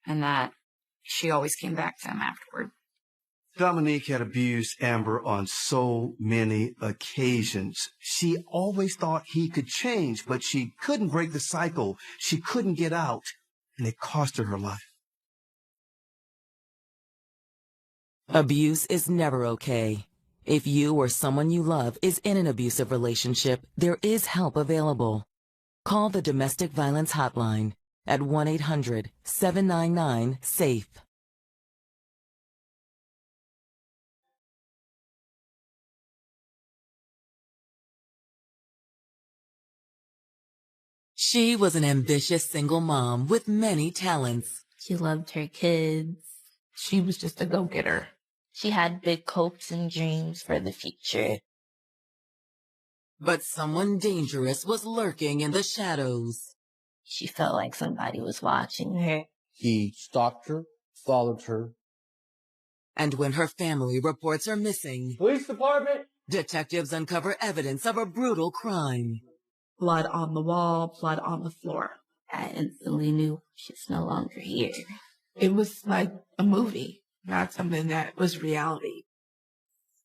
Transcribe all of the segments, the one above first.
and that she always came back to him afterward. Dominique had abused Amber on so many occasions. She always thought he could change, but she couldn't break the cycle. She couldn't get out, and it cost her life. Abuse is never okay. If you or someone you love is in an abusive relationship, there is help available. Call the Domestic Violence Hotline at 1-800-799-SAFE. She was an ambitious single mom with many talents. She loved her kids. She was just a go-getter. She had big hopes and dreams for the future. But someone dangerous was lurking in the shadows. She felt like somebody was watching her. He stalked her, followed her. And when her family reports her missing, Police department! Detectives uncover evidence of a brutal crime. Blood on the wall, blood on the floor. I instantly knew she's no longer here. It was like a movie, not something that was reality.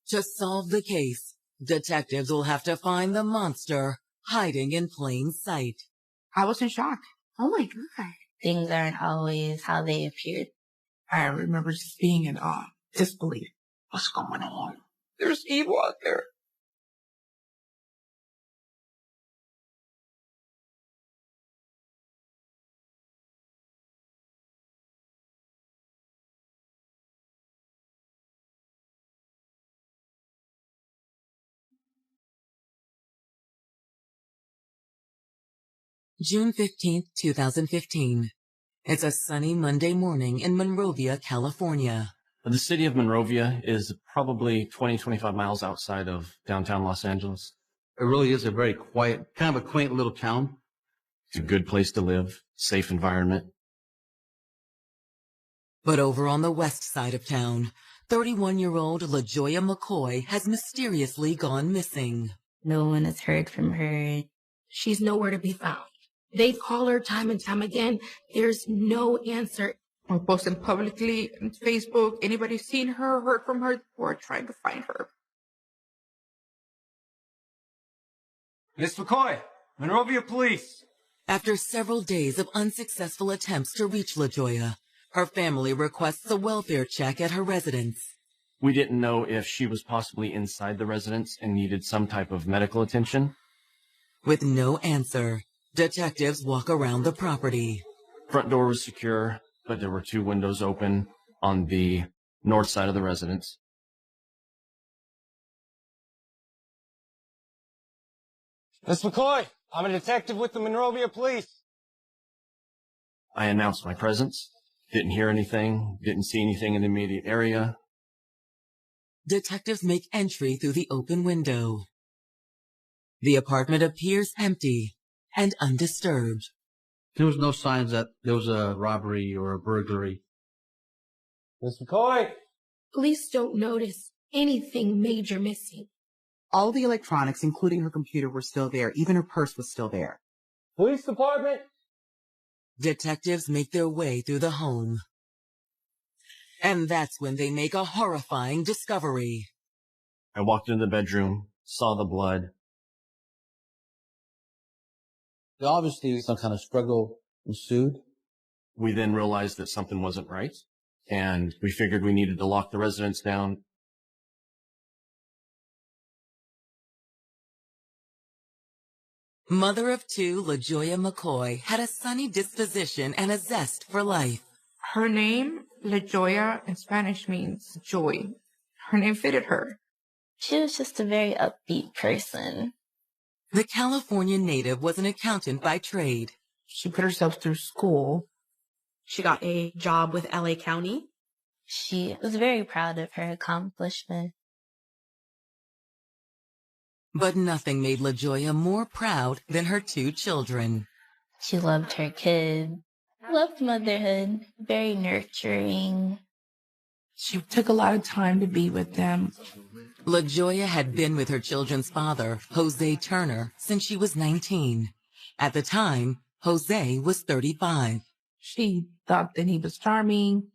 To solve the case, detectives will have to find the monster hiding in plain sight. I was in shock. Oh my God. Things aren't always how they appeared. I remember just being in awe, disbelief. What's going on? There's evil out there. June 15th, 2015. It's a sunny Monday morning in Monrovia, California. The city of Monrovia is probably 25 miles outside of downtown Los Angeles. It really is a very quiet, kind of a quaint little town. It's a good place to live, safe environment. But over on the west side of town, 31-year-old LaJoya McCoy has mysteriously gone missing. No one has heard from her. She's nowhere to be found. They call her time and time again. There's no answer. I'm posting publicly on Facebook. Anybody seen her, heard from her, or trying to find her? Miss McCoy, Monrovia Police. After several days of unsuccessful attempts to reach LaJoya, her family requests a welfare check at her residence. We didn't know if she was possibly inside the residence and needed some type of medical attention. With no answer, detectives walk around the property. Front door was secure, but there were 2 windows open on the north side of the residence. Miss McCoy, I'm a detective with the Monrovia Police. I announced my presence. Didn't hear anything, didn't see anything in the immediate area. Detectives make entry through the open window. The apartment appears empty and undisturbed. There was no signs that there was a robbery or a burglary. Miss McCoy! Police don't notice anything major missing. All the electronics, including her computer, were still there. Even her purse was still there. Police department! Detectives make their way through the home. And that's when they make a horrifying discovery. I walked into the bedroom, saw the blood. Obviously, some kind of struggle ensued. We then realized that something wasn't right, and we figured we needed to lock the residence down. Mother of 2, LaJoya McCoy, had a sunny disposition and a zest for life. Her name, LaJoya, in Spanish means joy. Her name fitted her. She was just a very upbeat person. The California native was an accountant by trade. She put herself through school. She got a job with LA County. She was very proud of her accomplishment. But nothing made LaJoya more proud than her 2 children. She loved her kids, loved motherhood, very nurturing. She took a lot of time to be with them. LaJoya had been with her children's father, Jose Turner, since she was 19. At the time, Jose was 35. She thought that he was charming.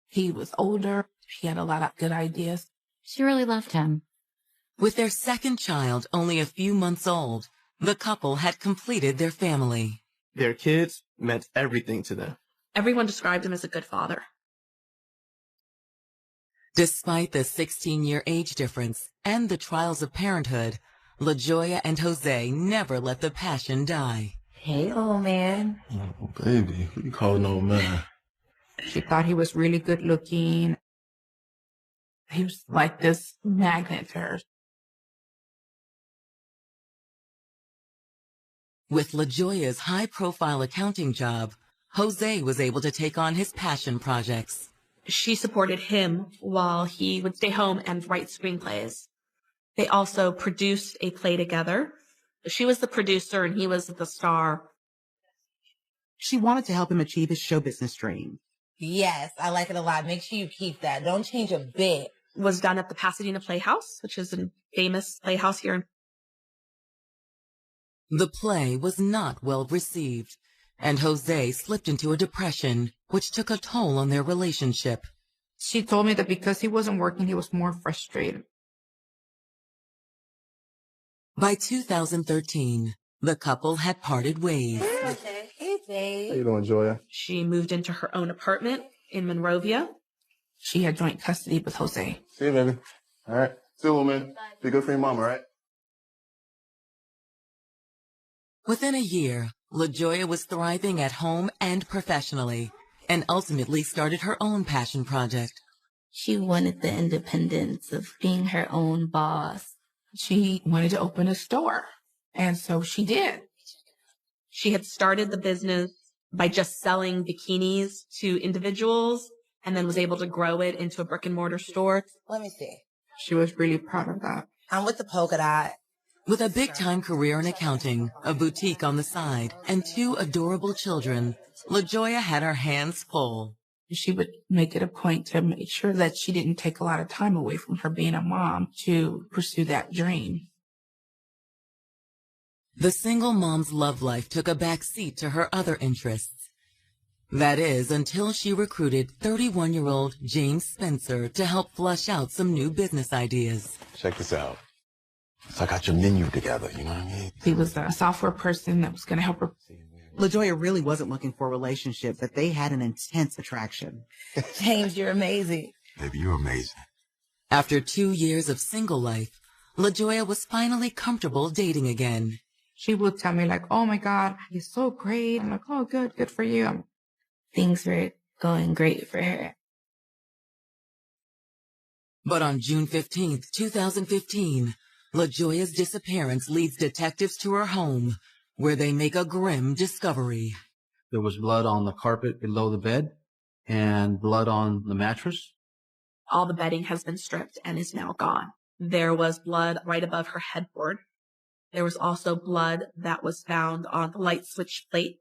He was older. He had a lot of good ideas. She really loved him. With their second child only a few months old, the couple had completed their family. Their kids meant everything to them. Everyone described him as a good father. Despite the 16-year age difference and the trials of parenthood, LaJoya and Jose never let the passion die. Hey, old man. Oh, baby, who you calling old man? She thought he was really good looking. He was like this magnet to her. With LaJoya's high-profile accounting job, Jose was able to take on his passion projects. She supported him while he would stay home and write screenplays. They also produced a play together. She was the producer and he was the star. She wanted to help him achieve his show business dream. Yes, I like it a lot. Make sure you keep that. Don't change a bit. Was done at the Pasadena Playhouse, which is a famous playhouse here. The play was not well received, and Jose slipped into a depression, which took a toll on their relationship. She told me that because he wasn't working, he was more frustrated. By 2013, the couple had parted ways. Hey, babe. How you doing, Joya? She moved into her own apartment in Monrovia. She had joint custody with Jose. See you, baby. All right. See you, little man. Be good for your mom, all right? Within a year, LaJoya was thriving at home and professionally, and ultimately started her own passion project. She wanted the independence of being her own boss. She wanted to open a store, and so she did. She had started the business by just selling bikinis to individuals and then was able to grow it into a brick and mortar store. Let me see. She was really proud of that. I'm with the polka dot. With a big-time career in accounting, a boutique on the side, and 2 adorable children, LaJoya had her hands full. She would make it a point to make sure that she didn't take a lot of time away from her being a mom to pursue that dream. The single mom's love life took a back seat to her other interests. That is, until she recruited 31-year-old James Spencer to help flush out some new business ideas. Check this out. So I got your menu together, you know what I mean? He was a software person that was going to help her. LaJoya really wasn't looking for a relationship, but they had an intense attraction. James, you're amazing. Baby, you're amazing. After 2 years of single life, LaJoya was finally comfortable dating again. She would tell me like, oh my God, he's so great. I'm like, oh, good for you. Things were going great for her. But on June 15th, 2015, LaJoya's disappearance leads detectives to her home, where they make a grim discovery. There was blood on the carpet below the bed and blood on the mattress. All the bedding has been stripped and is now gone. There was blood right above her headboard. There was also blood that was found on the light switch plate.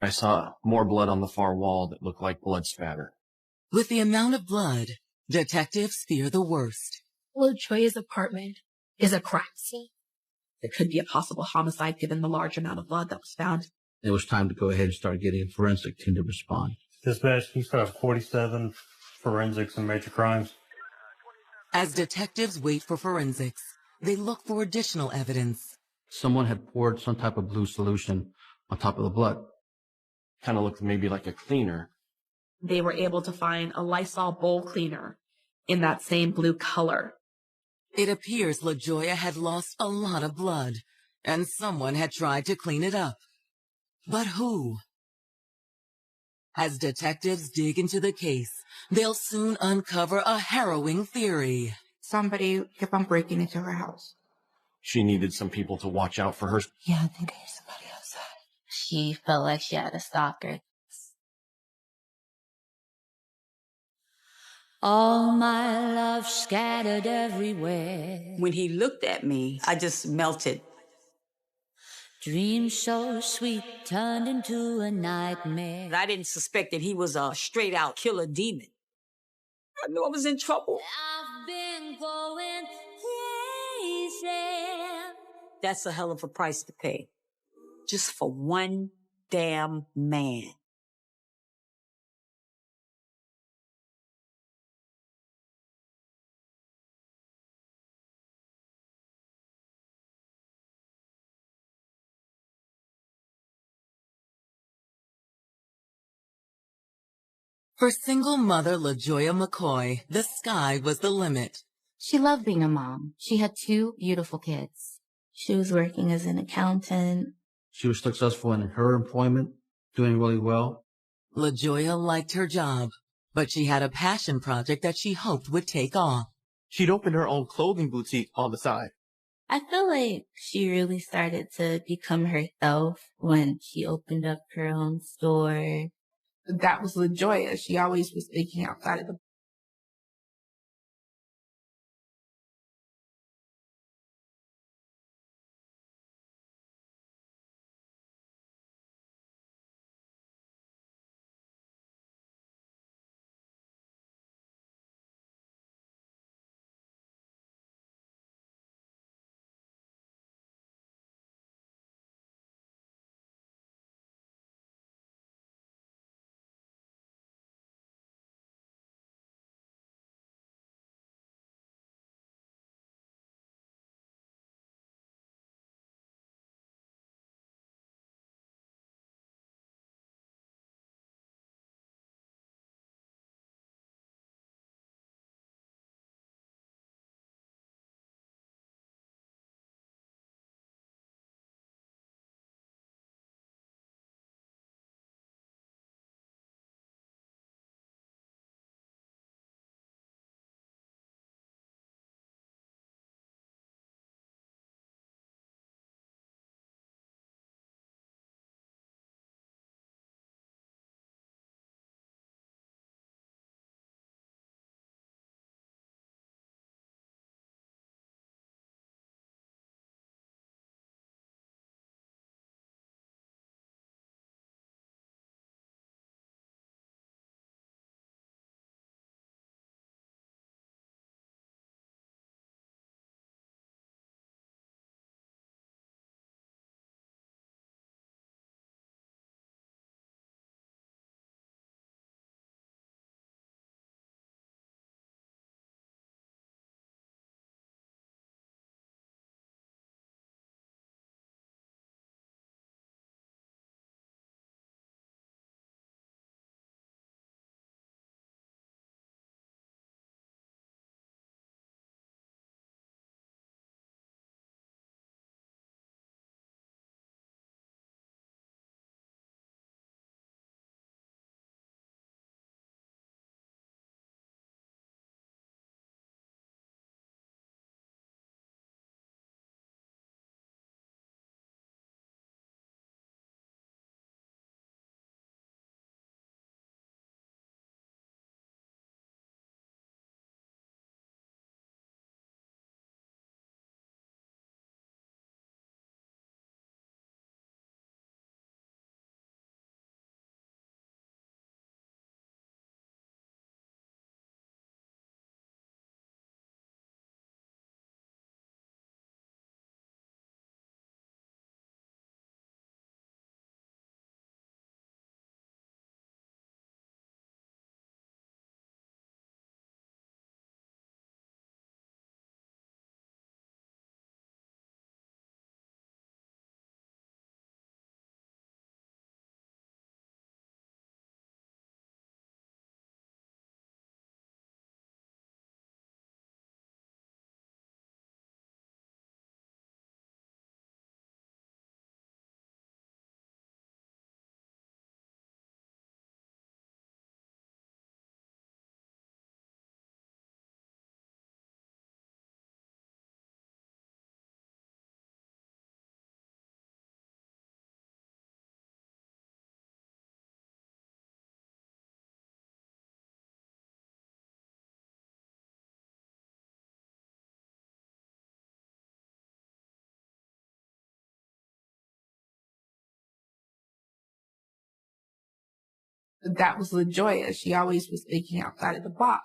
I saw more blood on the far wall that looked like blood spatter. With the amount of blood, detectives fear the worst. LaJoya's apartment is a crime scene. There could be a possible homicide given the large amount of blood that was found. It was time to go ahead and start getting a forensic team to respond. Dispatch, he's got 47 forensics and major crimes. As detectives wait for forensics, they look for additional evidence. Someone had poured some type of blue solution on top of the blood. Kind of looked maybe like a cleaner. They were able to find a Lysol bowl cleaner in that same blue color. It appears LaJoya had lost a lot of blood, and someone had tried to clean it up. But who? As detectives dig into the case, they'll soon uncover a harrowing theory. Somebody kept on breaking into her house. She needed some people to watch out for her. Yeah, I think there's somebody outside. She felt like she had a stalker. All my love scattered everywhere. When he looked at me, I just melted. Dreams so sweet turned into a nightmare. I didn't suspect that he was a straight-out killer demon. I knew I was in trouble. I've been going crazy. That's a hell of a price to pay. Just for one damn man. For single mother LaJoya McCoy, the sky was the limit. She loved being a mom. She had 2 beautiful kids. She was working as an accountant. She was successful in her employment, doing really well. LaJoya liked her job, but she had a passion project that she hoped would take off. She'd open her own clothing boutique on the side. I feel like she really started to become herself when she opened up her own store. That was LaJoya. She always was thinking outside of the that was LaJoya. She always was thinking outside of the box.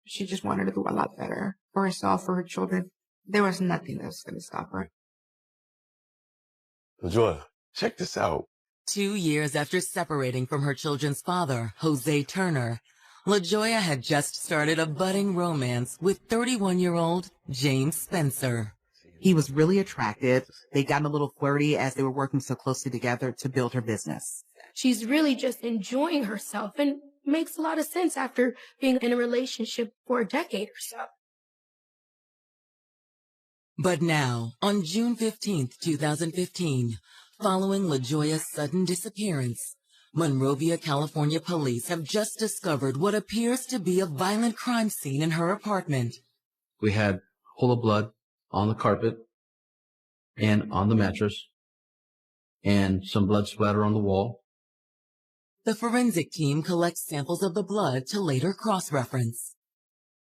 She just wanted to do a lot better for herself, for her children. There was nothing that was going to stop her. LaJoya, check this out. 2 years after separating from her children's father, Jose Turner, LaJoya had just started a budding romance with 31-year-old James Spencer. He was really attractive. They got a little flirty as they were working so closely together to build her business. She's really just enjoying herself, and makes a lot of sense after being in a relationship for a decade or so. But now, on June 15th, 2015, following LaJoya's sudden disappearance, Monrovia, California police have just discovered what appears to be a violent crime scene in her apartment. We had a pool of blood on the carpet and on the mattress and some blood splatter on the wall. The forensic team collects samples of the blood to later cross-reference.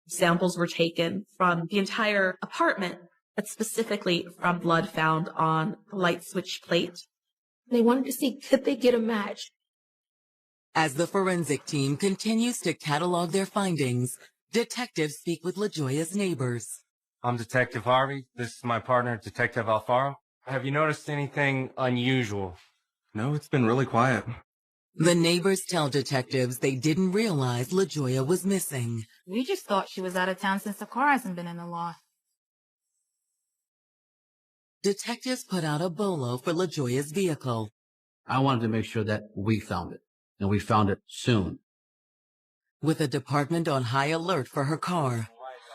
Samples were taken from the entire apartment, but specifically from blood found on the light switch plate. They wanted to see, could they get a match? As the forensic team continues to catalog their findings, detectives speak with LaJoya's neighbors. I'm Detective Harvey. This is my partner, Detective Alfaro. Have you noticed anything unusual? No, it's been really quiet. The neighbors tell detectives they didn't realize LaJoya was missing. We just thought she was out of town since the car hasn't been in the lot. Detectives put out a bolo for LaJoya's vehicle. I wanted to make sure that we found it, and we found it soon. With the department on high alert for her car,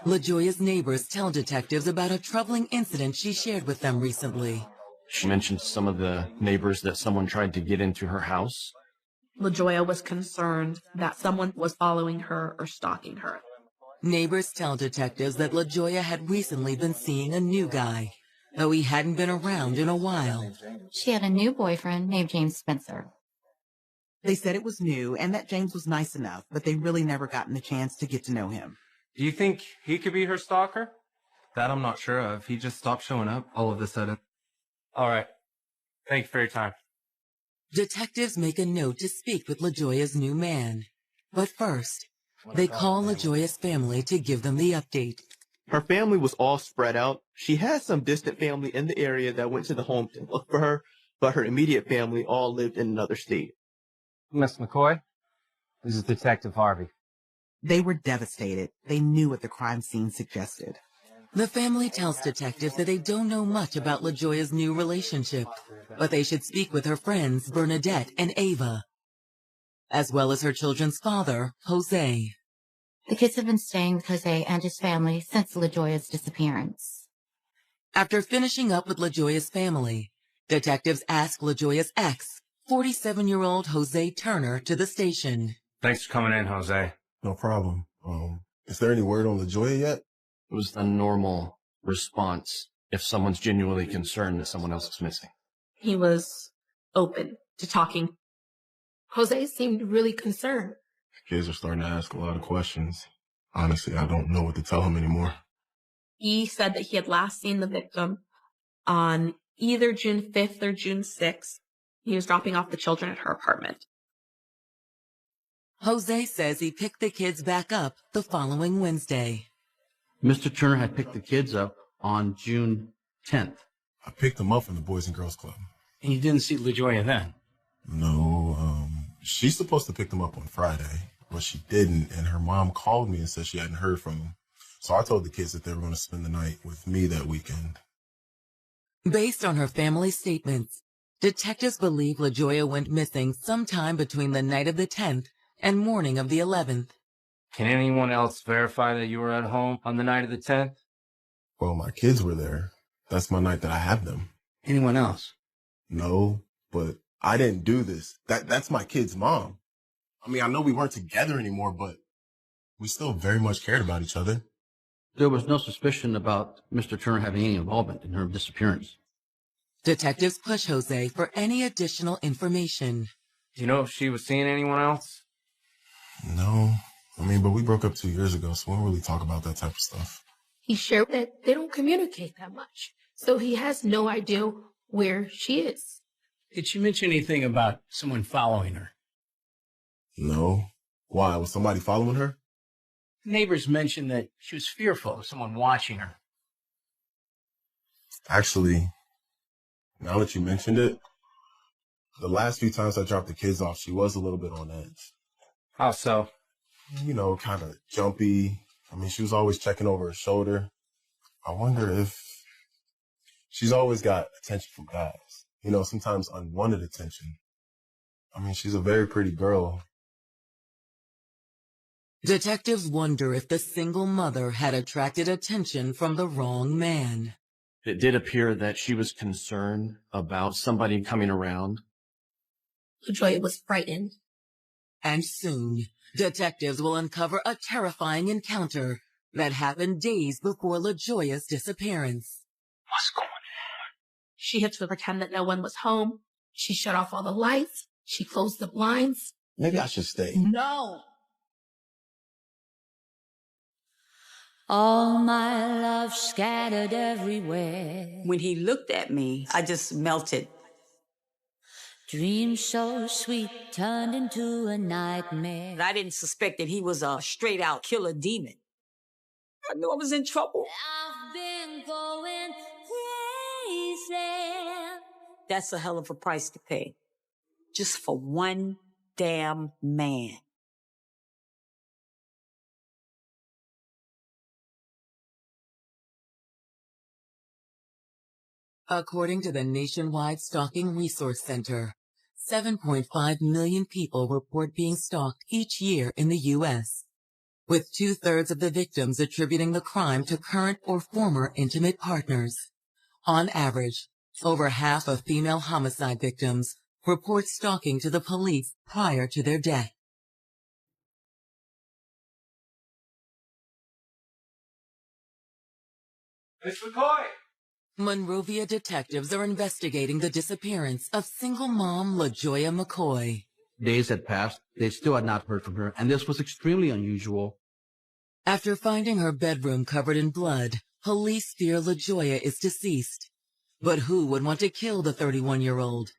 LaJoya's neighbors tell detectives about a troubling incident she shared with them recently. She mentioned to some of the neighbors that someone tried to get into her house. LaJoya was concerned that someone was following her or stalking her. Neighbors tell detectives that LaJoya had recently been seeing a new guy, though he hadn't been around in a while. She had a new boyfriend named James Spencer. They said it was new and that James was nice enough, but they really never gotten the chance to get to know him. Do you think he could be her stalker? That I'm not sure of. He just stopped showing up all of a sudden. All right. Thank you for your time. Detectives make a note to speak with LaJoya's new man. But first, they call LaJoya's family to give them the update. Her family was all spread out. She had some distant family in the area that went to the home to look for her, but her immediate family all lived in another state. Miss McCoy, this is Detective Harvey. They were devastated. They knew what the crime scene suggested. The family tells detectives that they don't know much about LaJoya's new relationship, but they should speak with her friends Bernadette and Ava, as well as her children's father, Jose. The kids have been staying with Jose and his family since LaJoya's disappearance. After finishing up with LaJoya's family, detectives ask LaJoya's ex, 47-year-old Jose Turner, to the station. Thanks for coming in, Jose. No problem. Is there any word on LaJoya yet? It was a normal response if someone's genuinely concerned that someone else is missing. He was open to talking. Jose seemed really concerned. Kids are starting to ask a lot of questions. Honestly, I don't know what to tell him anymore. He said that he had last seen the victim on either June 5th or June 6th. He was dropping off the children at her apartment. Jose says he picked the kids back up the following Wednesday. Mr. Turner had picked the kids up on June 10th. I picked them up from the Boys and Girls Club. And you didn't see LaJoya then? No, she's supposed to pick them up on Friday, but she didn't, and her mom called me and said she hadn't heard from them. So I told the kids that they were going to spend the night with me that weekend. Based on her family's statements, detectives believe LaJoya went missing sometime between the night of the 10th and morning of the 11th. Can anyone else verify that you were at home on the night of the 10th? Well, my kids were there. That's my night that I have them. Anyone else? No, but I didn't do this. That's my kid's mom. I mean, I know we weren't together anymore, but we still very much cared about each other. There was no suspicion about Mr. Turner having any involvement in her disappearance. Detectives push Jose for any additional information. Do you know if she was seeing anyone else? No. I mean, but we broke up 2 years ago, so we don't really talk about that type of stuff. He shared that they don't communicate that much, so he has no idea where she is. Did she mention anything about someone following her? No. Why? Was somebody following her? Neighbors mentioned that she was fearful of someone watching her. Actually, now that you mentioned it, the last few times I dropped the kids off, she was a little bit on edge. How so? You know, kind of jumpy. I mean, she was always checking over her shoulder. I wonder if she's always got attention from guys. You know, sometimes unwanted attention. I mean, she's a very pretty girl. Detectives wonder if the single mother had attracted attention from the wrong man. It did appear that she was concerned about somebody coming around. LaJoya was frightened. And soon, detectives will uncover a terrifying encounter that happened days before LaJoya's disappearance. What's going on? She had to pretend that no one was home. She shut off all the lights. She closed the blinds. Maybe I should stay. No. All my love scattered everywhere. When he looked at me, I just melted. Dreams so sweet turned into a nightmare. I didn't suspect that he was a straight-out killer demon. I knew I was in trouble. I've been going crazy. That's a hell of a price to pay. Just for one damn man. According to the Nationwide Stalking Resource Center, 7.5 million people report being stalked each year in the U.S., with 2/3 of the victims attributing the crime to current or former intimate partners. On average, over half of female homicide victims report stalking to the police prior to their death. Miss McCoy! Monrovia detectives are investigating the disappearance of single mom LaJoya McCoy. Days had passed. They still had not heard from her, and this was extremely unusual. After finding her bedroom covered in blood, police fear LaJoya is deceased. But who would want to kill the 31-year-old?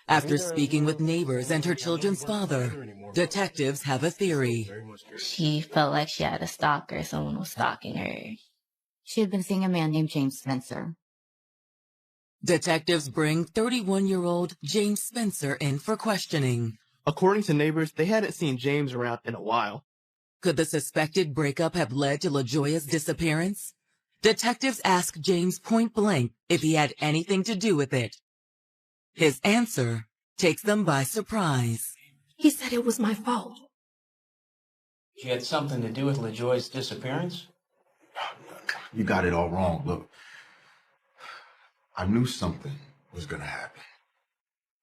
After speaking with neighbors and her children's father, detectives have a theory. She felt like she had a stalker. Someone was stalking her. She had been seeing a man named James Spencer. Detectives bring 31-year-old James Spencer in for questioning. According to neighbors, they hadn't seen James around in a while. Could the suspected breakup have led to LaJoya's disappearance? Detectives ask James point blank if he had anything to do with it. His answer takes them by surprise. He said it was my fault. She had something to do with LaJoya's disappearance? You got it all wrong. Look, I knew something was going to happen.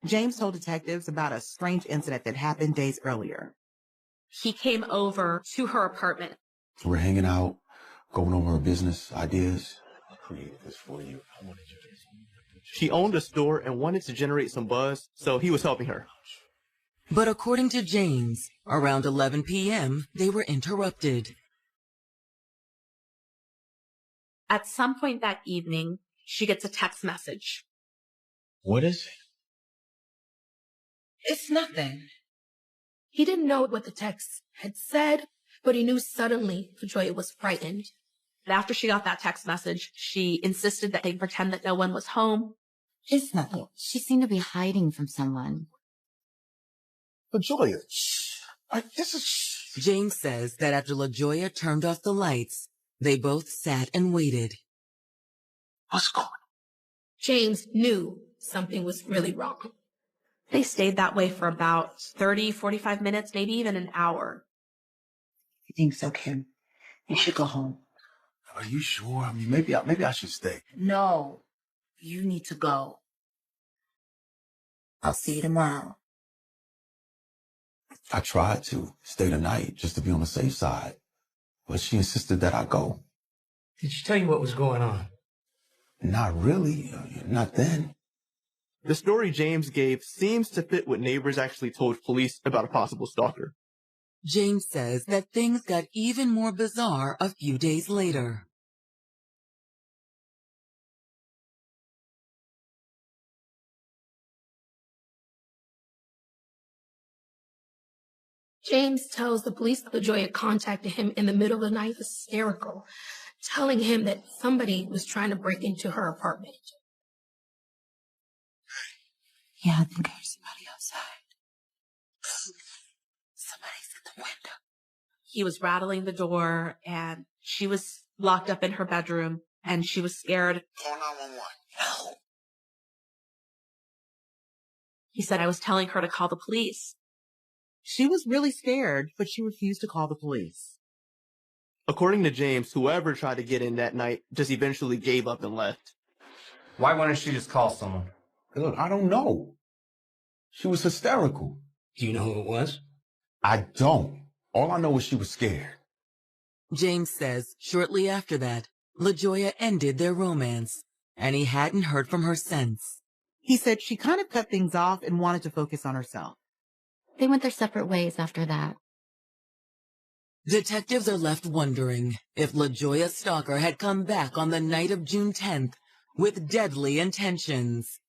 James told detectives about a strange incident that happened days earlier. He came over to her apartment. We're hanging out, going over our business ideas. I created this for you. I wanted you to... She owned a store and wanted to generate some buzz, so he was helping her. But according to James, around 11 p.m., they were interrupted. At some point that evening, she gets a text message. What is it? It's nothing. He didn't know what the text had said, but he knew suddenly LaJoya was frightened. And after she got that text message, she insisted that they pretend that no one was home. It's nothing. She seemed to be hiding from someone. LaJoya, this is... James says that after LaJoya turned off the lights, they both sat and waited. What's going on? James knew something was really wrong. They stayed that way for about 30, 45 minutes, maybe even an hour. I think so, Kim. You should go home. Are you sure? I mean, maybe I should stay. No, you need to go. I'll see you tomorrow. I tried to stay the night just to be on the safe side, but she insisted that I go. Did she tell you what was going on? Not really. Not then. The story James gave seems to fit what neighbors actually told police about a possible stalker. James says that things got even more bizarre a few days later. James tells the police that LaJoya contacted him in the middle of the night, hysterical, telling him that somebody was trying to break into her apartment. Yeah, I think I heard somebody outside. Somebody's in the window. He was rattling the door, and she was locked up in her bedroom, and she was scared. Call 911. No. He said, I was telling her to call the police. She was really scared, but she refused to call the police. According to James, whoever tried to get in that night just eventually gave up and left. Why wouldn't she just call someone? Look, I don't know. She was hysterical. Do you know who it was? I don't. All I know is she was scared. James says shortly after that, LaJoya ended their romance, and he hadn't heard from her since. He said she kind of cut things off and wanted to focus on herself. They went their separate ways after that. Detectives are left wondering if LaJoya's stalker had come back on the night of June 10th with deadly intentions.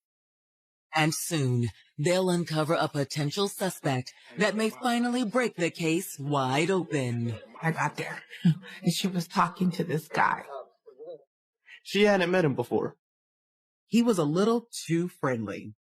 And soon, they'll uncover a potential suspect that may finally break the case wide open. I got there, and she was talking to this guy. She hadn't met him before. He was a little too friendly.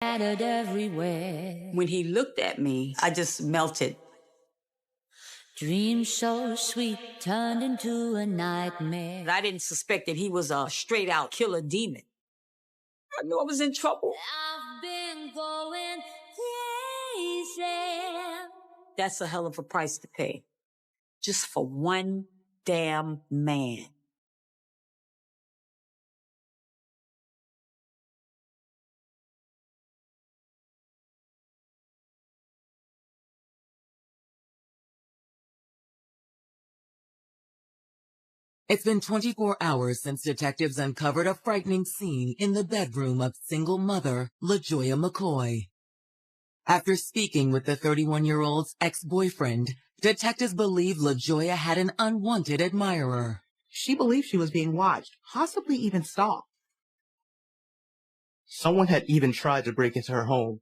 Scattered everywhere. When he looked at me, I just melted. Dreams so sweet turned into a nightmare. I didn't suspect that he was a straight out killer demon. I knew I was in trouble. I've been going crazy. That's a hell of a price to pay. Just for one damn man. It's been 24 hours since detectives uncovered a frightening scene in the bedroom of single mother LaJoya McCoy. After speaking with the 31-year-old's ex-boyfriend, detectives believe LaJoya had an unwanted admirer. She believed she was being watched, possibly even stalked. Someone had even tried to break into her home.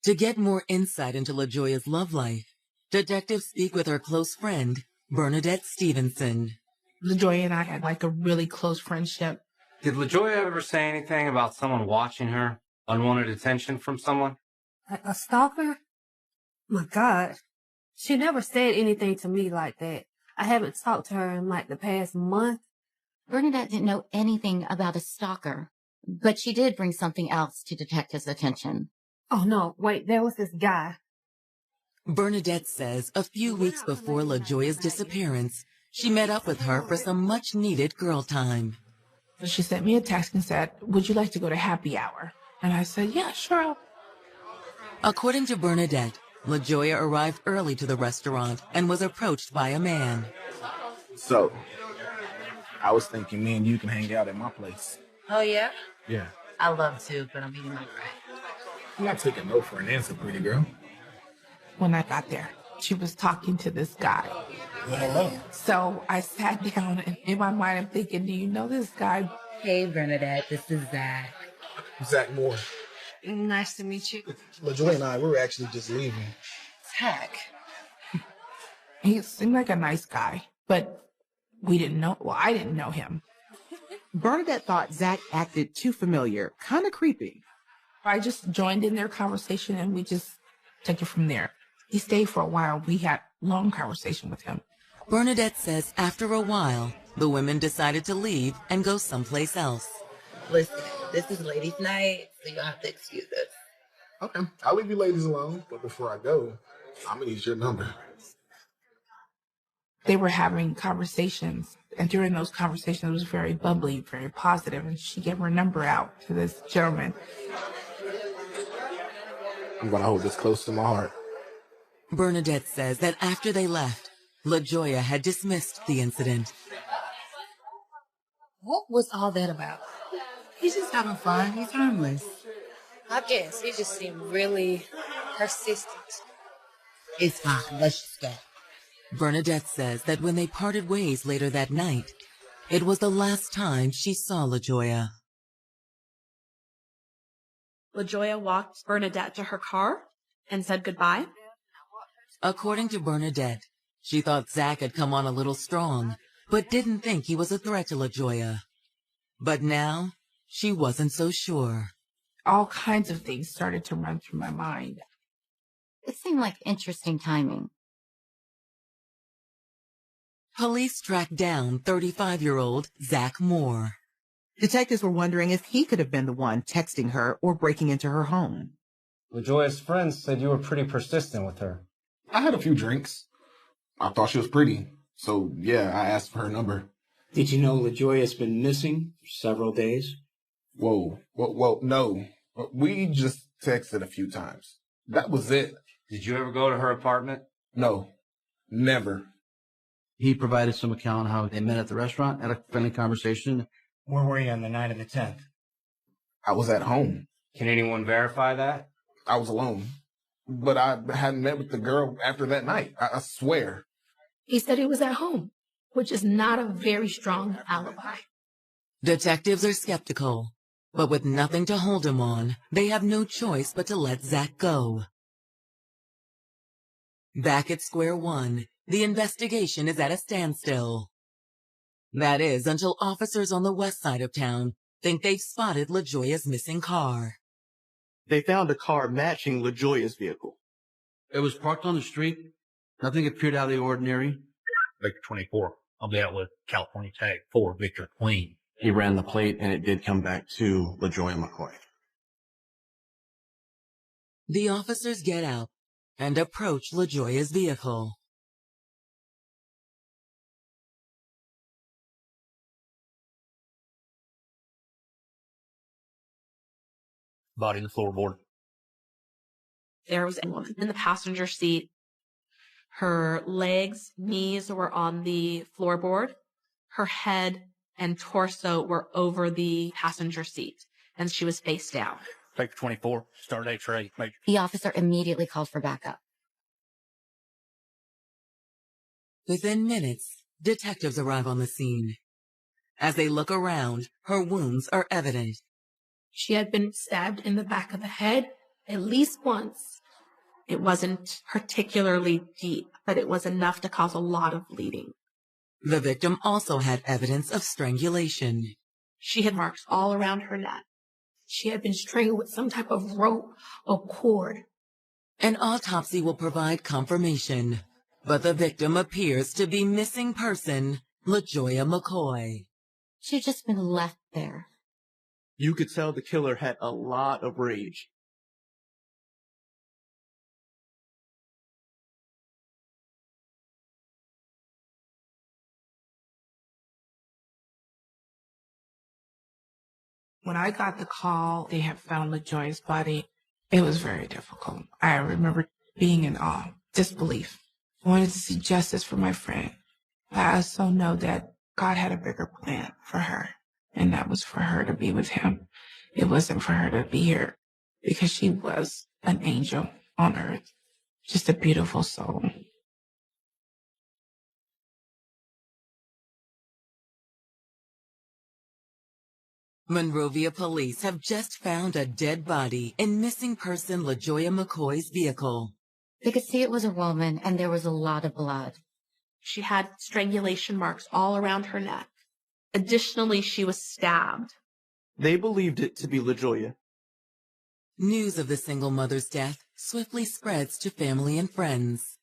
To get more insight into LaJoya's love life, detectives speak with her close friend, Bernadette Stevenson. LaJoya and I had like a really close friendship. Did LaJoya ever say anything about someone watching her? Unwanted attention from someone? A stalker? My God. She never said anything to me like that. I haven't talked to her in like the past month. Bernadette didn't know anything about a stalker, but she did bring something else to detectives' attention. Oh, no, wait, there was this guy. Bernadette says a few weeks before LaJoya's disappearance, she met up with her for some much-needed girl time. She sent me a text and said, would you like to go to happy hour? And I said, yeah, sure. According to Bernadette, LaJoya arrived early to the restaurant and was approached by a man. So, I was thinking me and you can hang out at my place. Oh, yeah? Yeah. I love to, but I'm eating my bread. I'm not taking no for an answer, pretty girl. When I got there, she was talking to this guy. Hello. So I sat down, and in my mind, I'm thinking, do you know this guy? Hey, Bernadette, this is Zach. Zach Moore. Nice to meet you. LaJoy and I, we were actually just leaving. Zach. He seemed like a nice guy, but we didn't know, well, I didn't know him. Bernadette thought Zach acted too familiar, kind of creepy. I just joined in their conversation, and we just took it from there. He stayed for a while. We had long conversation with him. Bernadette says after a while, the women decided to leave and go someplace else. Listen, this is ladies' night, so you'll have to excuse us. Okay, I'll leave you ladies alone, but before I go, I'm gonna need your number. They were having conversations, and during those conversations, it was very bubbly, very positive, and she gave her number out to this gentleman. I'm gonna hold this close to my heart. Bernadette says that after they left, LaJoya had dismissed the incident. What was all that about? He's just having fun. He's harmless. I guess he just seemed really persistent. It's fine. Let's just go. Bernadette says that when they parted ways later that night, it was the last time she saw LaJoya. LaJoya walked Bernadette to her car and said goodbye. According to Bernadette, she thought Zach had come on a little strong, but didn't think he was a threat to LaJoya. But now, she wasn't so sure. All kinds of things started to run through my mind. It seemed like interesting timing. Police tracked down 35-year-old Zach Moore. Detectives were wondering if he could have been the one texting her or breaking into her home. LaJoya's friends said you were pretty persistent with her. I had a few drinks. I thought she was pretty, so yeah, I asked for her number. Did you know LaJoya's been missing for several days? Whoa, no. We just texted a few times. That was it. Did you ever go to her apartment? No, never. He provided some account on how they met at the restaurant, had a friendly conversation. Where were you on the night of the 10th? I was at home. Can anyone verify that? I was alone. But I hadn't met with the girl after that night. I swear. He said he was at home, which is not a very strong alibi. Detectives are skeptical, but with nothing to hold him on, they have no choice but to let Zach go. Back at square one, the investigation is at a standstill. That is until officers on the west side of town think they've spotted LaJoya's missing car. They found a car matching LaJoya's vehicle. It was parked on the street. Nothing appeared out of the ordinary. Victor 24. I'll be out with California tag 4, Victor Queen. He ran the plate, and it did come back to LaJoya McCoy. The officers get out and approach LaJoya's vehicle. Body in the floorboard. There was a woman in the passenger seat. Her legs, knees were on the floorboard. Her head and torso were over the passenger seat, and she was face down. Victor 24. Start X-ray. The officer immediately called for backup. Within minutes, detectives arrive on the scene. As they look around, her wounds are evident. She had been stabbed in the back of the head at least once. It wasn't particularly deep, but it was enough to cause a lot of bleeding. The victim also had evidence of strangulation. She had marks all around her neck. She had been strangled with some type of rope or cord. An autopsy will provide confirmation, but the victim appears to be missing person LaJoya McCoy. She'd just been left there. You could tell the killer had a lot of rage. When I got the call, they had found LaJoya's body. It was very difficult. I remember being in awe, disbelief. I wanted to see justice for my friend. I also know that God had a bigger plan for her, and that was for her to be with him. It wasn't for her to be here because she was an angel on earth, just a beautiful soul. Monrovia police have just found a dead body in missing person LaJoya McCoy's vehicle. They could see it was a woman, and there was a lot of blood. She had strangulation marks all around her neck. Additionally, she was stabbed. They believed it to be LaJoya. News of the single mother's death swiftly spreads to family and friends.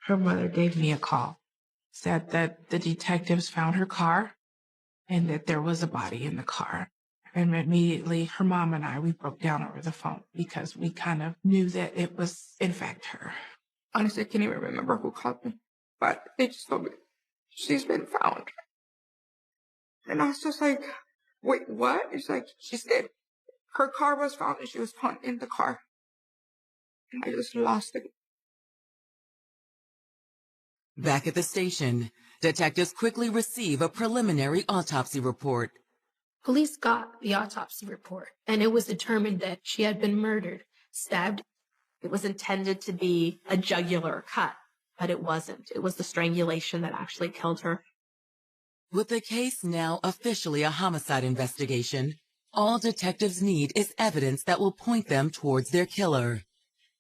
Her mother gave me a call, said that the detectives found her car and that there was a body in the car. And immediately, her mom and we broke down over the phone because we kind of knew that it was, in fact, her. Honestly, I can't even remember who called me, but they just told me she's been found. And I was just like, wait, what? It's like, she's dead. Her car was found and she was found in the car. And I just lost it. Back at the station, detectives quickly receive a preliminary autopsy report. Police got the autopsy report, and it was determined that she had been murdered, stabbed. It was intended to be a jugular cut, but it wasn't. It was the strangulation that actually killed her. With the case now officially a homicide investigation, all detectives need is evidence that will point them towards their killer.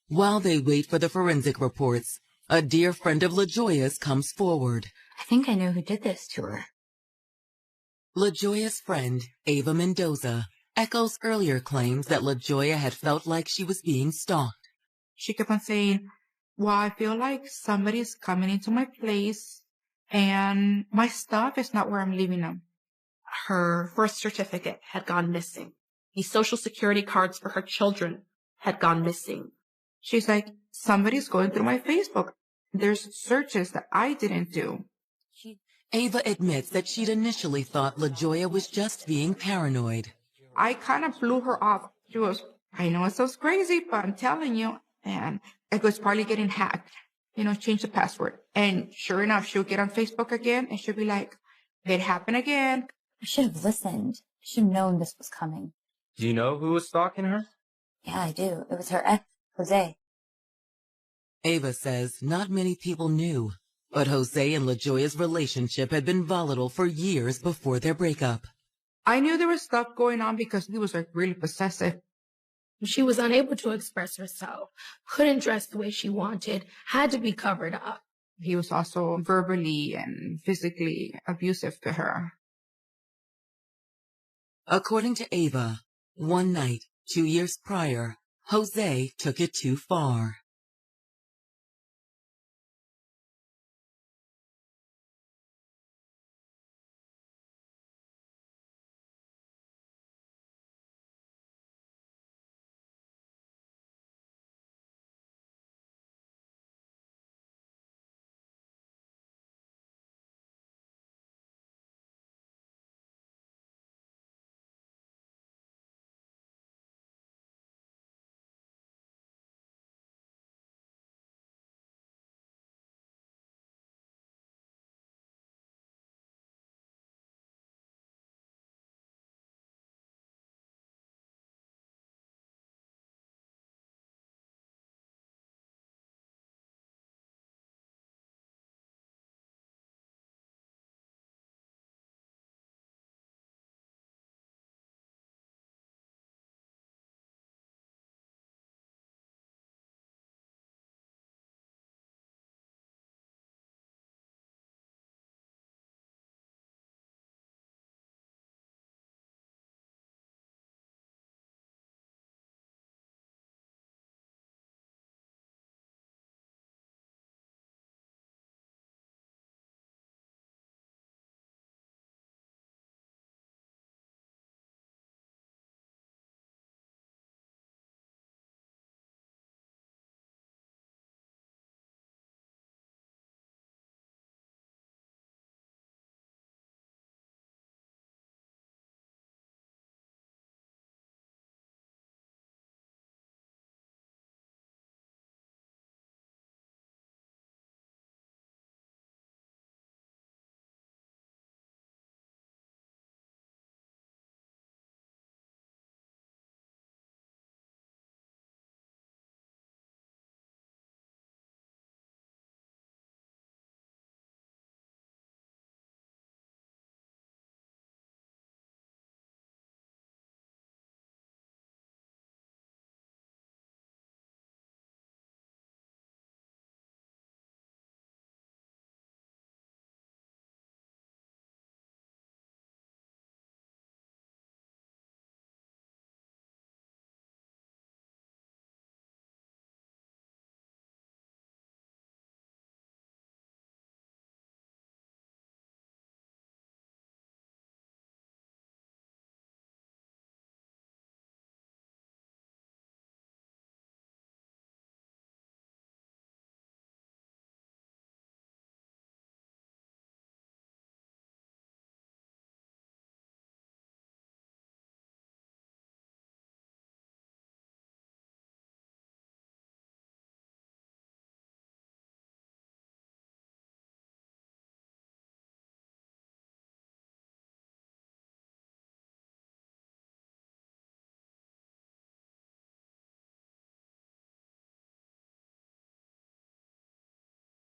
While they wait for the forensic reports, a dear friend of LaJoya's comes forward. I think I know who did this to her. LaJoya's friend, Ava Mendoza, echoes earlier claims that LaJoya had felt like she was being stalked. She kept on saying, well, I feel like somebody's coming into my place and my stuff is not where I'm leaving them. Her birth certificate had gone missing. The social security cards for her children had gone missing. She's like, somebody's going through my Facebook. There's searches that I didn't do. Ava admits that she'd initially thought LaJoya was just being paranoid. I kind of blew her off. She goes, I know it sounds crazy, but I'm telling you. And it was probably getting hacked. Change the password. And sure enough, she'll get on Facebook again and she'll be like, it happened again. I should have listened. I should have known this was coming. Do you know who was stalking her? Yeah, I do. It was her ex, Jose. Ava says not many people knew, but Jose and LaJoya's relationship had been volatile for years before their breakup. I knew there was stuff going on because he was really possessive. She was unable to express herself, couldn't dress the way she wanted, had to be covered up. He was also verbally and physically abusive to her. According to Ava, one night, 2 years prior, Jose took it too far.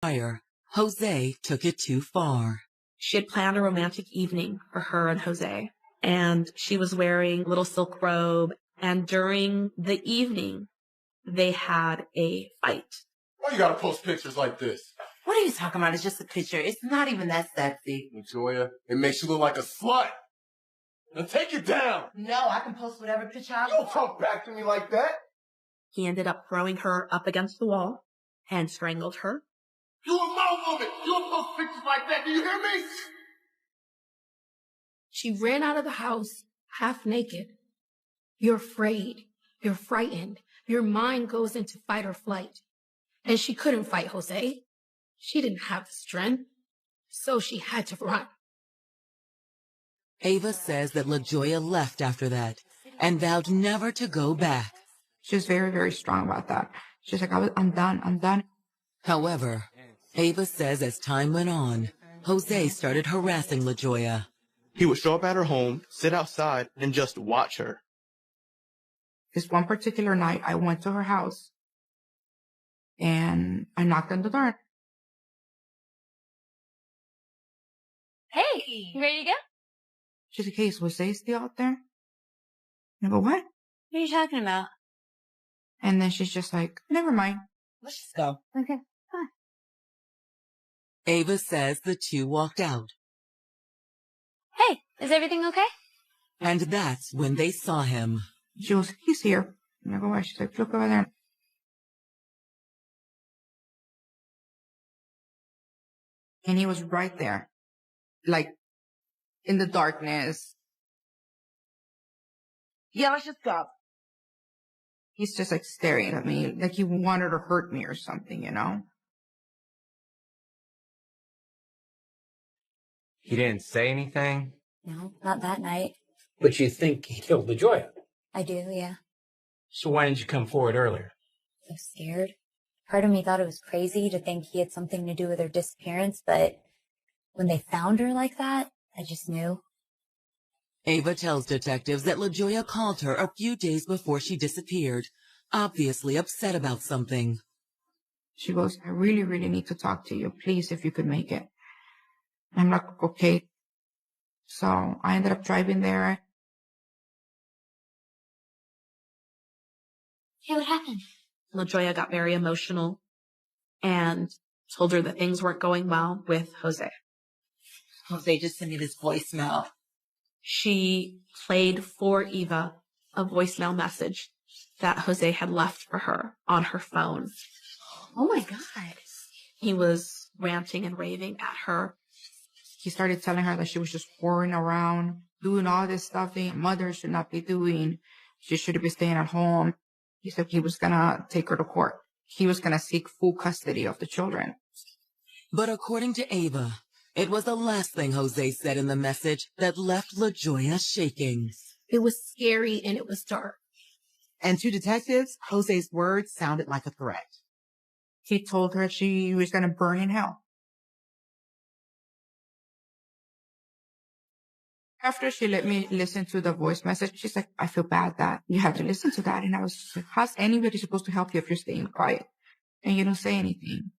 Jose took it too far. She had planned a romantic evening for her and Jose, and she was wearing a little silk robe. And during the evening, they had a fight. Why you gotta post pictures like this? What are you talking about? It's just a picture. It's not even that sexy. Joya, it makes you look like a slut. Now take it down. No, I can post whatever picture I You don't want. talk back to me like that. He ended up throwing her up against the wall and strangled her. You a my woman. You don't post pictures like that. Do you hear me? She ran out of the house half naked. You're afraid. You're frightened. Your mind goes into fight or flight. And she couldn't fight Jose. She didn't have the strength. So she had to run. Ava says that LaJoya left after that and vowed never to go back. She was very, very strong about that. She's like, I'm done. However, Ava says as time went on, Jose started harassing LaJoya. He would show up at her home, sit outside, and just watch her. This one particular night, I went to her house, and I knocked on the door. Hey, you ready to go? She's like, hey, is Jose still out there? And I go, what? What are you talking about? And then she's just like, never mind. Let's just go. Okay, fine. Ava says the two walked out. Hey, is everything okay? And that's when they saw him. She goes, he's here. And I go, why? She's like, look over there. And he was right there. Like, in the darkness. Yeah, let's just go. He's just like staring at me, like he wanted to hurt me or something, you know? He didn't say anything? No, not that night. But you think he killed LaJoya. I do, yeah. So why didn't you come forward earlier? So scared. Part of me thought it was crazy to think he had something to do with her disappearance, but when they found her like that, I just knew. Ava tells detectives that LaJoya called her a few days before she disappeared, obviously upset about something. She goes, I really, really need to talk to you. Please, if you could make it. I'm like, okay. So I ended up driving there. Hey, what happened? LaJoya got very emotional and told her that things weren't going well with Jose. Jose just sent me this voicemail. She played for Eva a voicemail message that Jose had left for her on her phone. Oh my God. He was ranting and raving at her. He started telling her that she was just whoring around, doing all this stuff that mothers should not be doing. She should be staying at home. He said he was going to take her to court. He was going to seek full custody of the children. But according to Ava, it was the last thing Jose said in the message that left LaJoya shaking. It was scary and it was dark. And to detectives, Jose's words sounded like a threat. He told her she was going to burn in hell. After she let me listen to the voice message, she's like, I feel bad that you have to listen to that. And I was just like, how's anybody supposed to help you if you're staying quiet and you don't say anything?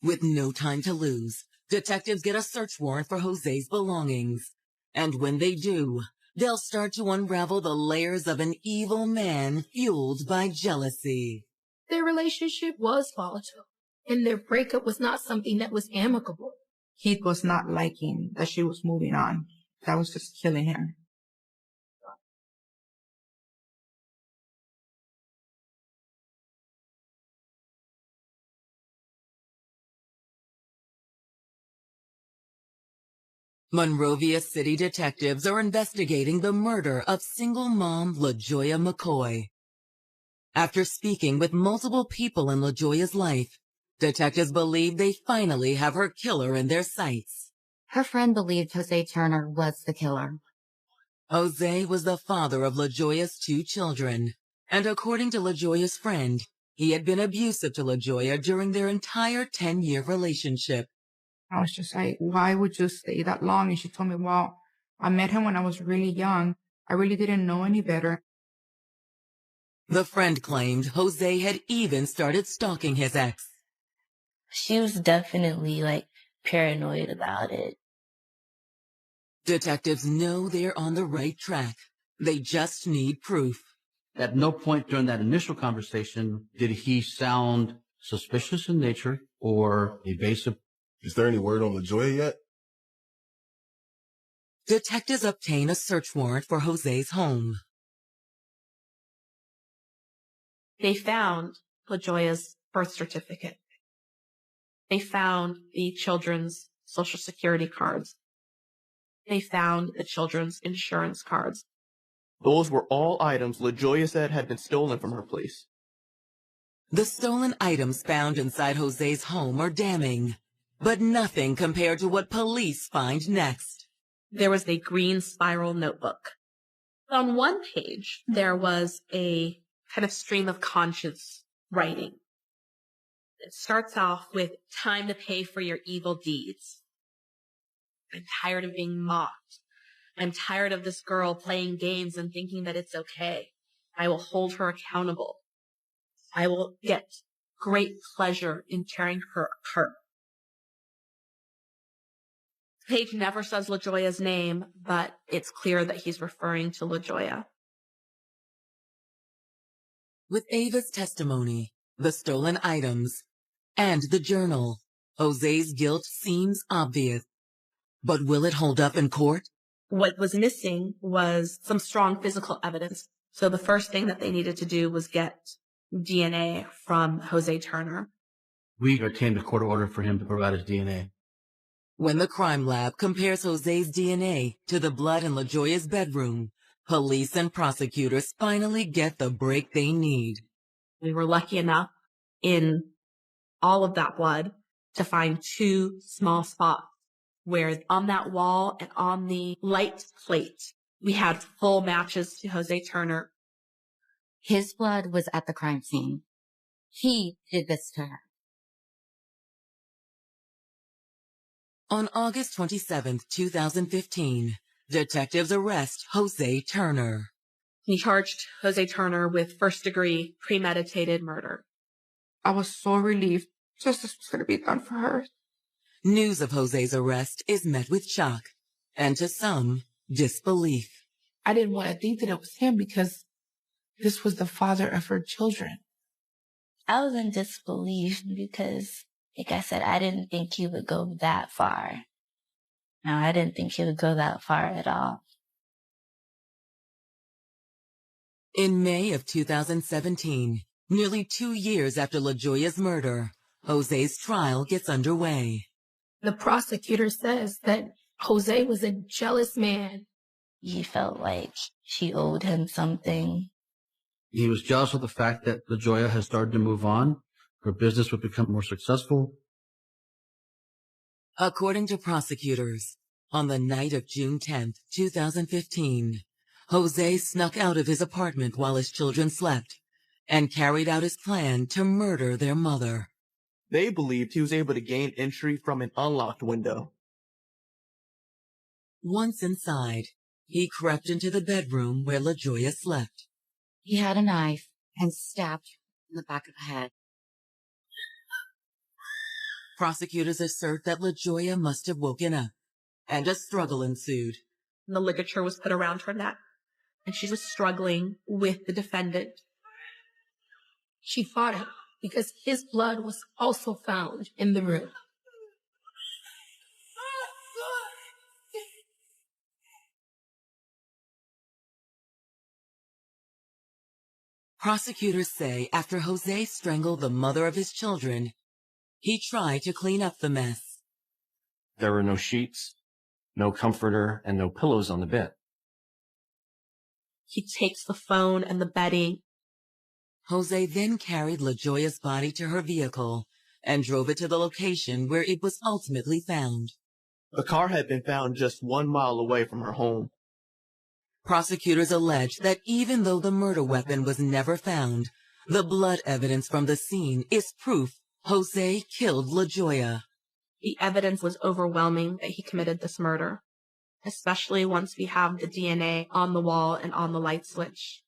With no time to lose, detectives get a search warrant for Jose's belongings. And when they do, they'll start to unravel the layers of an evil man fueled by jealousy. Their relationship was volatile, and their breakup was not something that was amicable. He was not liking that she was moving on. That was just killing him. Monrovia City detectives are investigating the murder of single mom LaJoya McCoy. After speaking with multiple people in LaJoya's life, detectives believe they finally have her killer in their sights. Her friend believed Jose Turner was the killer. Jose was the father of LaJoya's 2 children, and according to LaJoya's friend, he had been abusive to LaJoya during their entire 10-year relationship. I was just like, why would you stay that long? And she told me, well, I met him when I was really young. I really didn't know any better. The friend claimed Jose had even started stalking his ex. She was definitely paranoid about it. Detectives know they're on the right track. They just need proof. At no point during that initial conversation did he sound suspicious in nature or evasive. Is there any word on LaJoya yet? Detectives obtain a search warrant for Jose's home. They found LaJoya's birth certificate. They found the children's social security cards. They found the children's insurance cards. Those were all items LaJoya said had been stolen from her place. The stolen items found inside Jose's home are damning, but nothing compared to what police find next. There was a green spiral notebook. On one page, there was a kind of stream of conscience writing. It starts off with, "Time to pay for your evil deeds. I'm tired of being mocked. I'm tired of this girl playing games and thinking that it's okay. I will hold her accountable. I will get great pleasure in tearing her apart." The page never says LaJoya's name, but it's clear that he's referring to LaJoya. With Ava's testimony, the stolen items, and the journal, Jose's guilt seems obvious. But will it hold up in court? What was missing was some strong physical evidence. So the first thing that they needed to do was get DNA from Jose Turner. We obtained a court order for him to provide his DNA. When the crime lab compares Jose's DNA to the blood in LaJoya's bedroom, police and prosecutors finally get the break they need. We were lucky enough in all of that blood to find two small spots where on that wall and on the light plate, we had full matches to Jose Turner. His blood was at the crime scene. He did this to her. On August 27, 2015, detectives arrest Jose Turner. He charged Jose Turner with first-degree premeditated murder. I was so relieved justice was going to be done for her. News of Jose's arrest is met with shock, and to some, disbelief. I didn't want to think that it was him because this was the father of her children. I was in disbelief because, like I said, I didn't think he would go that far. No, I didn't think he would go that far at all. In May of 2017, nearly 2 years after LaJoya's murder, Jose's trial gets underway. The prosecutor says that Jose was a jealous man. He felt like she owed him something. He was jealous of the fact that LaJoya had started to move on. Her business would become more successful. According to prosecutors, on the night of June 10, 2015, Jose snuck out of his apartment while his children slept and carried out his plan to murder their mother. They believed he was able to gain entry from an unlocked window. Once inside, he crept into the bedroom where LaJoya slept. He had a knife and stabbed her in the back of the head. Prosecutors assert that LaJoya must have woken up, and a struggle ensued. The ligature was put around her neck, and she was struggling with the defendant. She fought him because his blood was also found in the room. Prosecutors say after Jose strangled the mother of his children, he tried to clean up the mess. There were no sheets, no comforter, and no pillows on the bed. He takes the phone and the bedding. Jose then carried LaJoya's body to her vehicle and drove it to the location where it was ultimately found. The car had been found just 1 mile away from her home. Prosecutors allege that even though the murder weapon was never found, the blood evidence from the scene is proof Jose killed LaJoya. The evidence was overwhelming that he committed this murder, especially once we have the DNA on the wall and on the light switch.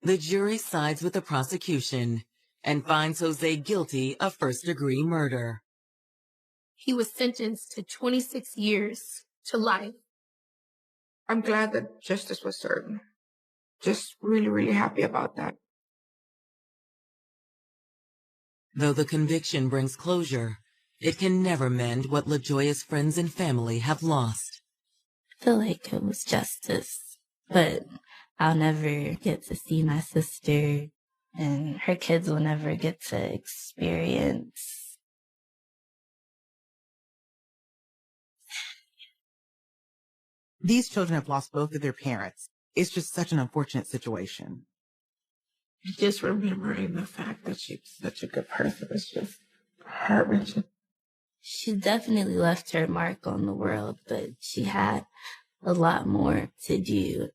The jury sides with the prosecution and finds Jose guilty of first-degree murder. He was sentenced to 26 years to life. I'm glad that justice was served. Just really, really happy about that. Though the conviction brings closure, it can never mend what LaJoya's friends and family have lost. I feel like it was justice, but I'll never get to see my sister, and her kids will never get to experience. These children have lost both of their parents. It's just such an unfortunate situation. Just remembering the fact that she was such a good person is just heart-wrenching. She definitely left her mark on the world, but she had a lot more to do.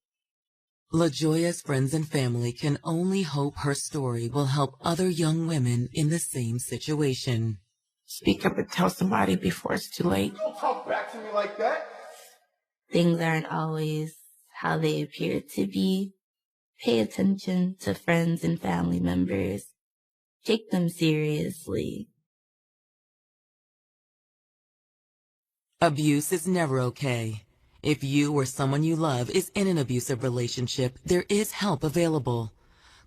LaJoya's friends and family can only hope her story will help other young women in the same situation. Speak up and tell somebody before it's too late. Don't talk back to me like that. Things aren't always how they appear to be. Pay attention to friends and family members. Take them seriously. Abuse is never okay. If you or someone you love is in an abusive relationship, there is help available.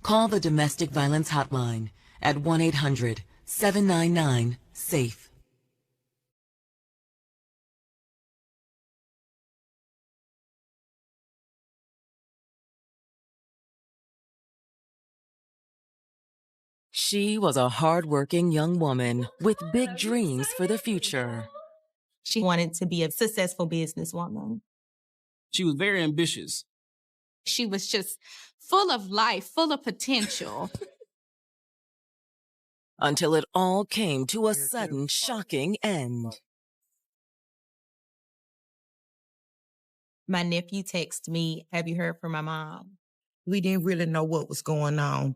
Call the Domestic Violence Hotline at 1-800-799-SAFE. She was a hard-working young woman with big dreams for the future. She wanted to be a successful businesswoman. She was very ambitious. She was just full of life, full of potential. Until it all came to a sudden, shocking end. My nephew texted me, "Have you heard from my mom?" We didn't really know what was going on.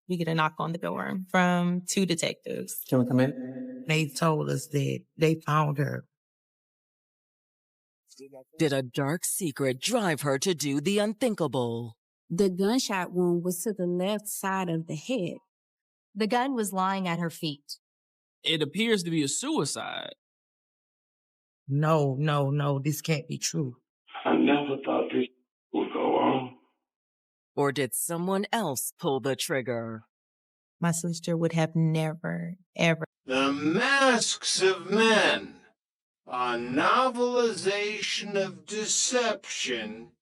We get a knock on the door from 2 detectives. Can we come in? They told us that they found her. Did a dark secret drive her to do the unthinkable? The gunshot wound was to the left side of the head. The gun was lying at her feet. It appears to be a suicide. No, this can't be true. I never thought this would go on. Or did someone else pull the trigger? My sister would have never, ever. The Masks of Men, a novelization of deception,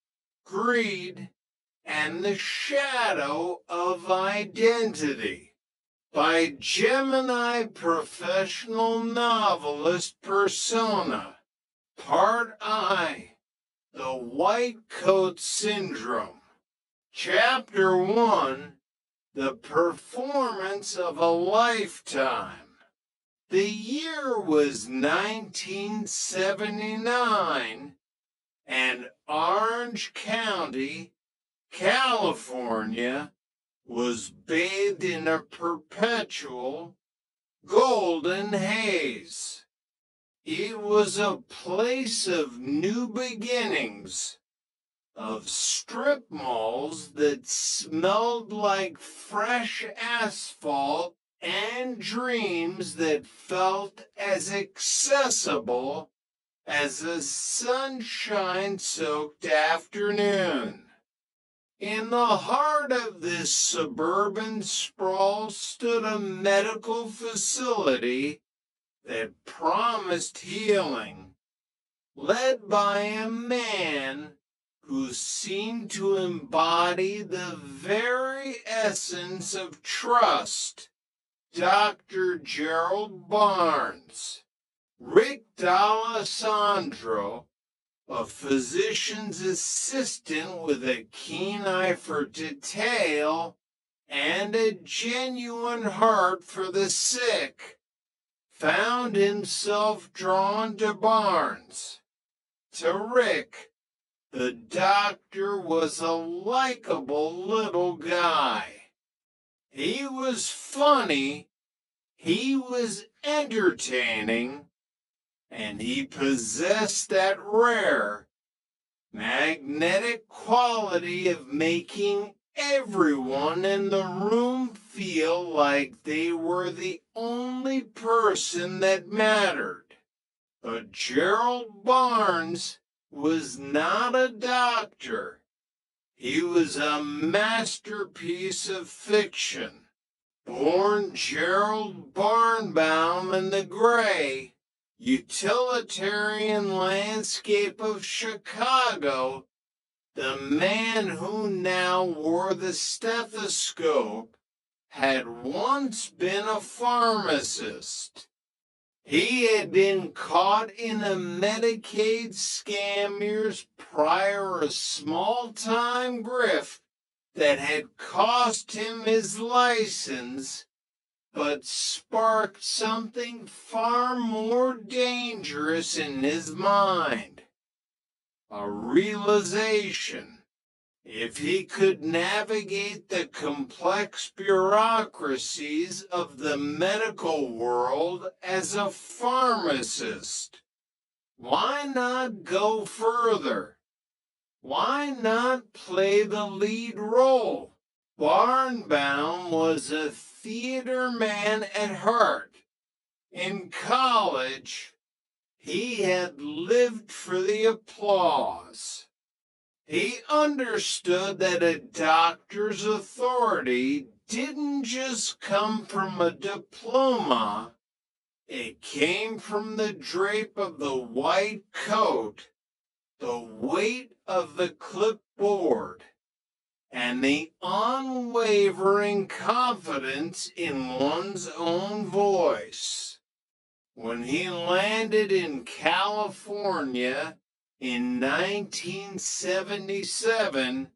greed, and the shadow of identity by Gemini professional novelist persona. Part I, The White Coat Syndrome. Chapter 1, The Performance of a Lifetime. The year was 1979, and Orange County, California, was bathed in a perpetual golden haze. It was a place of new beginnings, of strip malls that smelled like fresh asphalt and dreams that felt as accessible as a sunshine-soaked afternoon. In the heart of this suburban sprawl stood a medical facility that promised healing, led by a man who seemed to embody the very essence of trust, Dr. Gerald Barnes. Rick D'Alessandro, a physician's assistant with a keen eye for detail and a genuine heart for the sick, found himself drawn to Barnes. To Rick, the doctor was a likable little guy. He was funny, he was entertaining, and he possessed that rare, magnetic quality of making everyone in the room feel like they were the only person that mattered. But Gerald Barnes was not a doctor. He was a masterpiece of fiction. Born Gerald Barnbaum in the gray, utilitarian landscape of Chicago, the man who now wore the stethoscope had once been a pharmacist. He had been caught in a Medicaid scam years prior, a small-time grift that had cost him his license, but sparked something far more dangerous in his mind. A realization. If he could navigate the complex bureaucracies of the medical world as a pharmacist, why not go further? Why not play the lead role? Barnbaum was a theater man at heart. In college, he had lived for the applause. He understood that a doctor's authority didn't just come from a diploma. It came from the drape of the white coat, the weight of the clipboard, and the unwavering confidence in one's own voice. When he landed in California in 1977,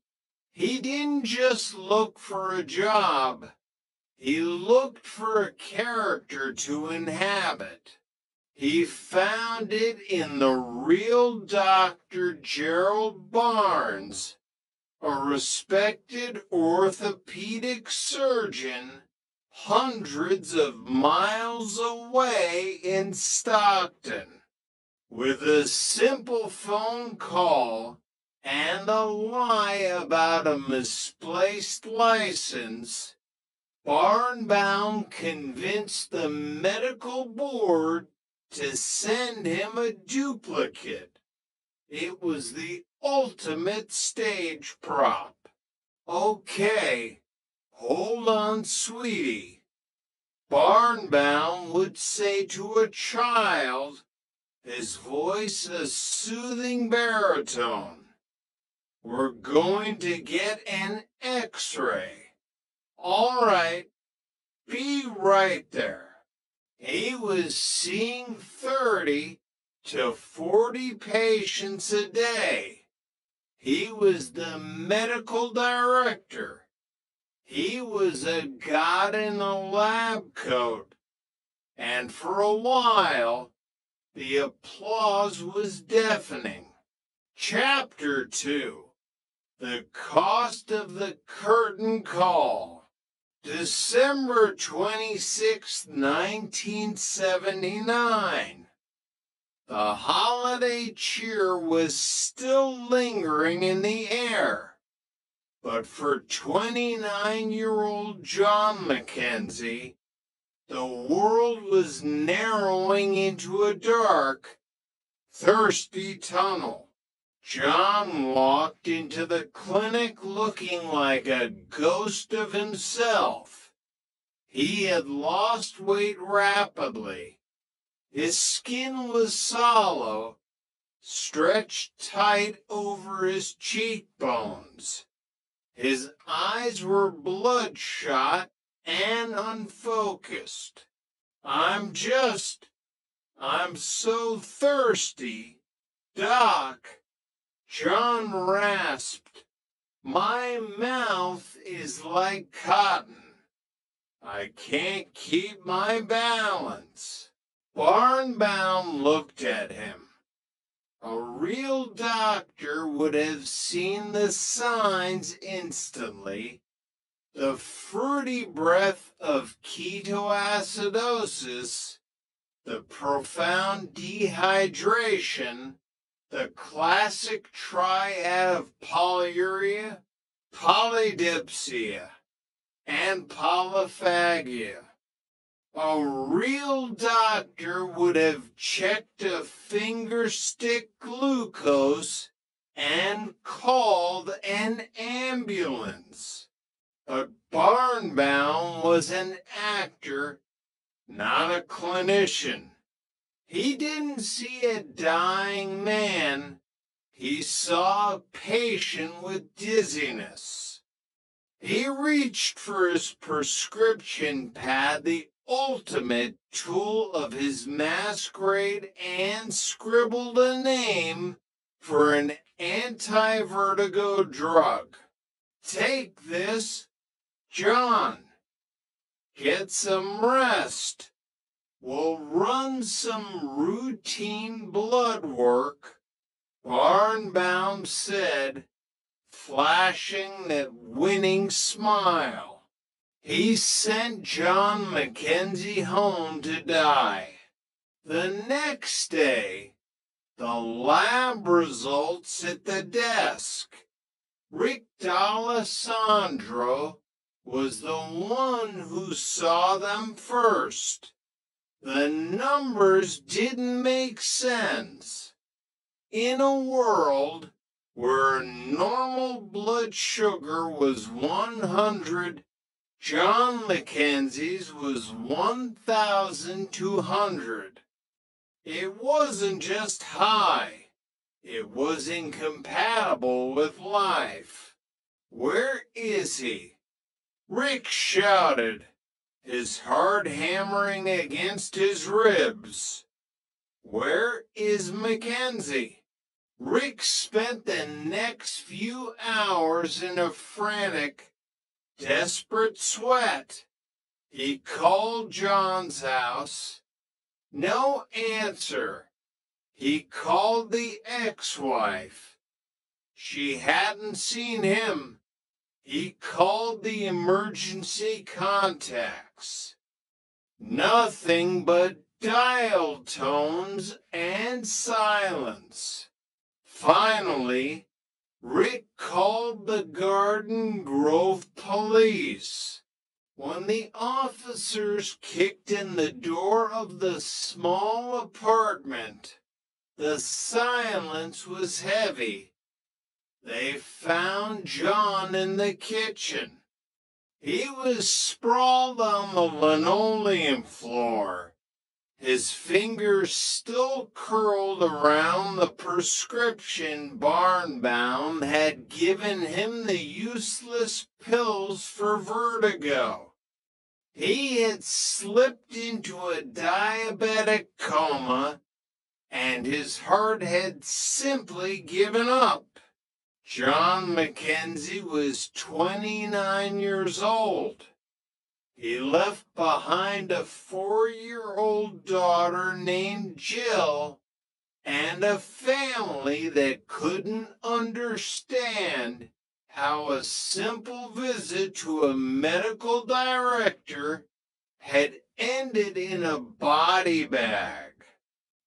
he didn't just look for a job. He looked for a character to inhabit. He found it in the real Dr. Gerald Barnes, a respected orthopedic surgeon hundreds of miles away in Stockton. With a simple phone call and a lie about a misplaced license, Barnbaum convinced the medical board to send him a duplicate. It was the ultimate stage prop. Okay, hold on, sweetie. Barnbaum would say to a child, his voice a soothing baritone, "We're going to get an X-ray." All right, be right there. He was seeing 30 to 40 patients a day. He was the medical director. He was a god in a lab coat. And for a while, the applause was deafening. Chapter 2. The Cost of the Curtain Call. December 26, 1979. The holiday cheer was still lingering in the air. But for 29-year-old John Mackenzie, the world was narrowing into a dark, thirsty tunnel. John walked into the clinic looking like a ghost of himself. He had lost weight rapidly. His skin was sallow, stretched tight over his cheekbones. His eyes were bloodshot and unfocused. I'm so thirsty, Doc. John rasped. My mouth is like cotton. I can't keep my balance. Barnbaum looked at him. A real doctor would have seen the signs instantly. The fruity breath of ketoacidosis, the profound dehydration, the classic triad of polyuria, polydipsia, and polyphagia. A real doctor would have checked a finger stick glucose and called an ambulance. But Barnbaum was an actor, not a clinician. He didn't see a dying man. He saw a patient with dizziness. He reached for his prescription pad, the ultimate tool of his masquerade, and scribbled a name for an anti-vertigo drug. Take this, John. Get some rest. We'll run some routine blood work, Barnbaum said, flashing that winning smile. He sent John Mackenzie home to die. The next day, the lab results at the desk. Rick D'Alessandro was the one who saw them first. The numbers didn't make sense. In a world where normal blood sugar was 100, John Mackenzie's was 1,200. It wasn't just high. It was incompatible with life. Where is he? Rick shouted, his heart hammering against his ribs. Where is Mackenzie? Rick spent the next few hours in a frantic, desperate sweat. He called John's house. No answer. He called the ex-wife. She hadn't seen him. He called the emergency contacts. Nothing but dial tones and silence. Finally, Rick called the Garden Grove police. When the officers kicked in the door of the small apartment, the silence was heavy. They found John in the kitchen. He was sprawled on the linoleum floor, his fingers still curled around the prescription Barnbaum had given him, the useless pills for vertigo. He had slipped into a diabetic coma, and his heart had simply given up. John Mackenzie was 29 years old. He left behind a 4-year-old daughter named Jill and a family that couldn't understand how a simple visit to a medical director had ended in a body bag.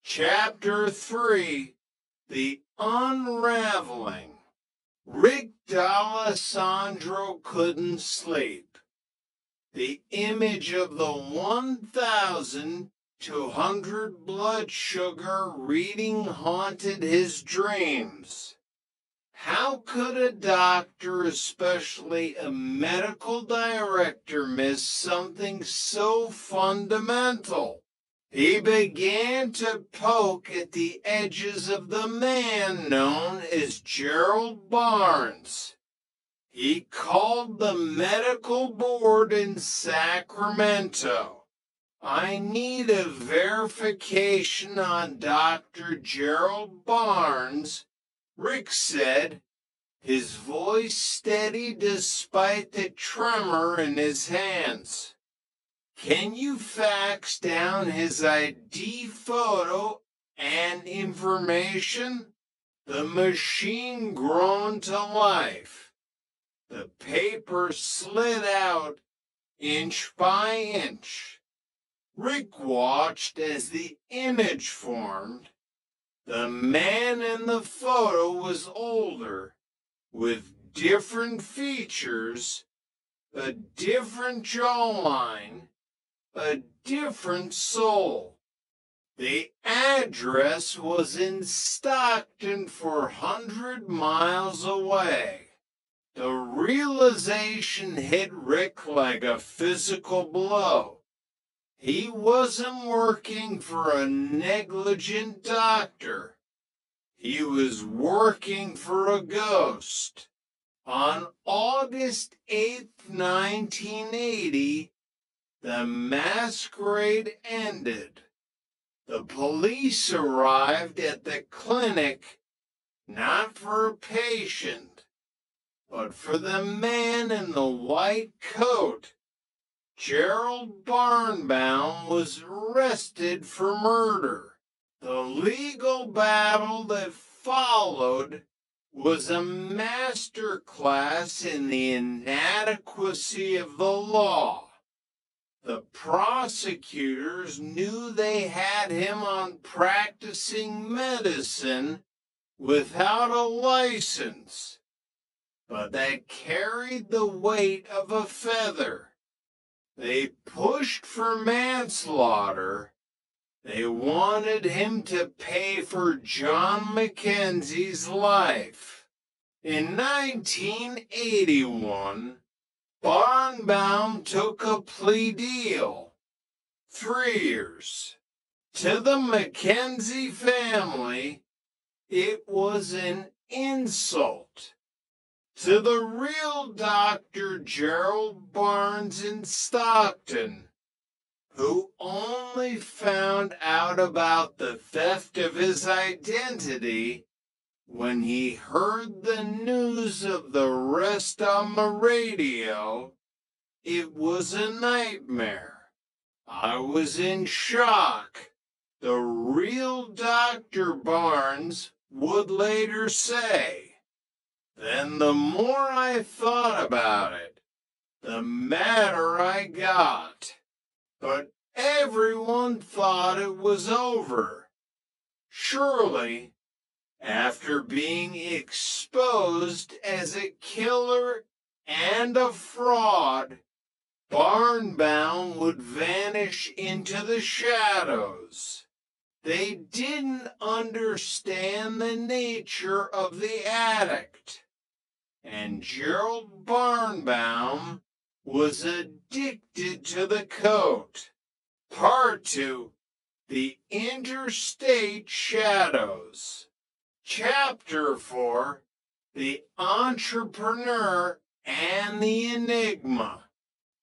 Chapter 3: The Unraveling. Rick D'Alessandro couldn't sleep. The image of the 1,200 blood sugar reading haunted his dreams. How could a doctor, especially a medical director, miss something so fundamental? He began to poke at the edges of the man known as Gerald Barnes. He called the medical board in Sacramento. I need a verification on Dr. Gerald Barnes, Rick said, his voice steady despite the tremor in his hands. Can you fax down his ID photo and information? The machine groaned to life. The paper slid out inch by inch. Rick watched as the image formed. The man in the photo was older, with different features, a different jawline, a different soul. The address was in Stockton 400 miles away. The realization hit Rick like a physical blow. He wasn't working for a negligent doctor. He was working for a ghost. On August 8th, 1980, the masquerade ended. The police arrived at the clinic not for a patient, but for the man in the white coat. Gerald Barnbaum was arrested for murder. The legal battle that followed was a master class in the inadequacy of the law. The prosecutors knew they had him on practicing medicine without a license, but that carried the weight of a feather. They pushed for manslaughter. They wanted him to pay for John Mackenzie's life. In 1981, Barnbaum took a plea deal. 3 years. To the Mackenzie family, it was an insult. To the real Dr. Gerald Barnes in Stockton, who only found out about the theft of his identity when he heard the news of the arrest on the radio, it was a nightmare. I was in shock. The real Dr. Barnes would later say. Then the more I thought about it, the madder I got. But everyone thought it was over. Surely, after being exposed as a killer and a fraud, Barnbaum would vanish into the shadows. They didn't understand the nature of the addict. And Gerald Barnbaum was addicted to the coat. Part 2, The Interstate Shadows. Chapter 4, The Entrepreneur and the Enigma.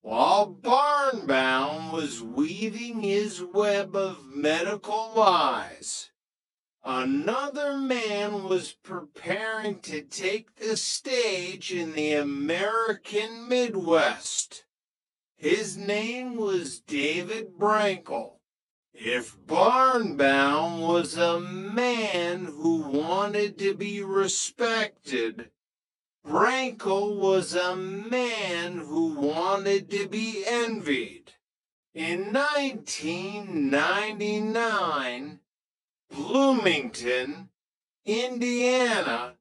While Barnbaum was weaving his web of medical lies, another man was preparing to take the stage in the American Midwest. His name was David Brankel. If Barnbaum was a man who wanted to be respected, Brankel was a man who wanted to be envied. In 1999, Bloomington, Indiana,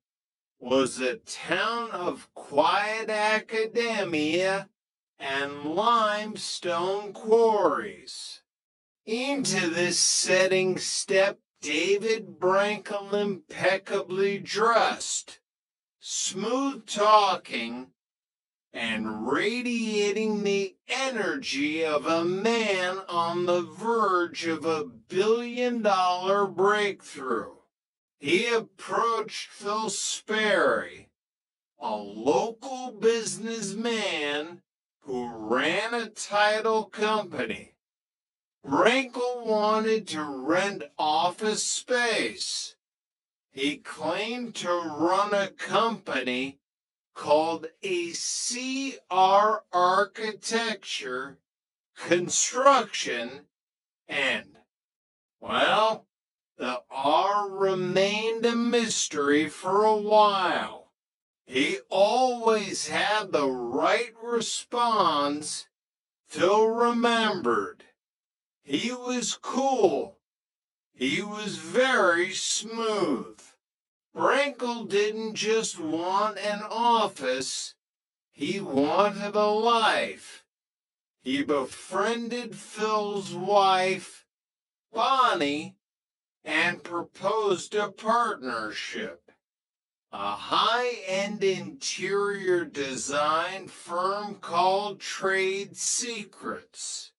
was a town of quiet academia and limestone quarries. Into this setting stepped David Brankel, impeccably dressed, smooth-talking, and radiating the energy of a man on the verge of a billion-dollar breakthrough. He approached Phil Sperry, a local businessman who ran a title company. Brankel wanted to rent office space. He claimed to run a company called ACR Architecture, Construction, and, well, the R remained a mystery for a while. He always had the right response, Phil remembered. He was cool. He was very smooth. Brankel didn't just want an office, he wanted a life. He befriended Phil's wife, Bonnie, and proposed a partnership. A high-end interior design firm called Trade Secrets.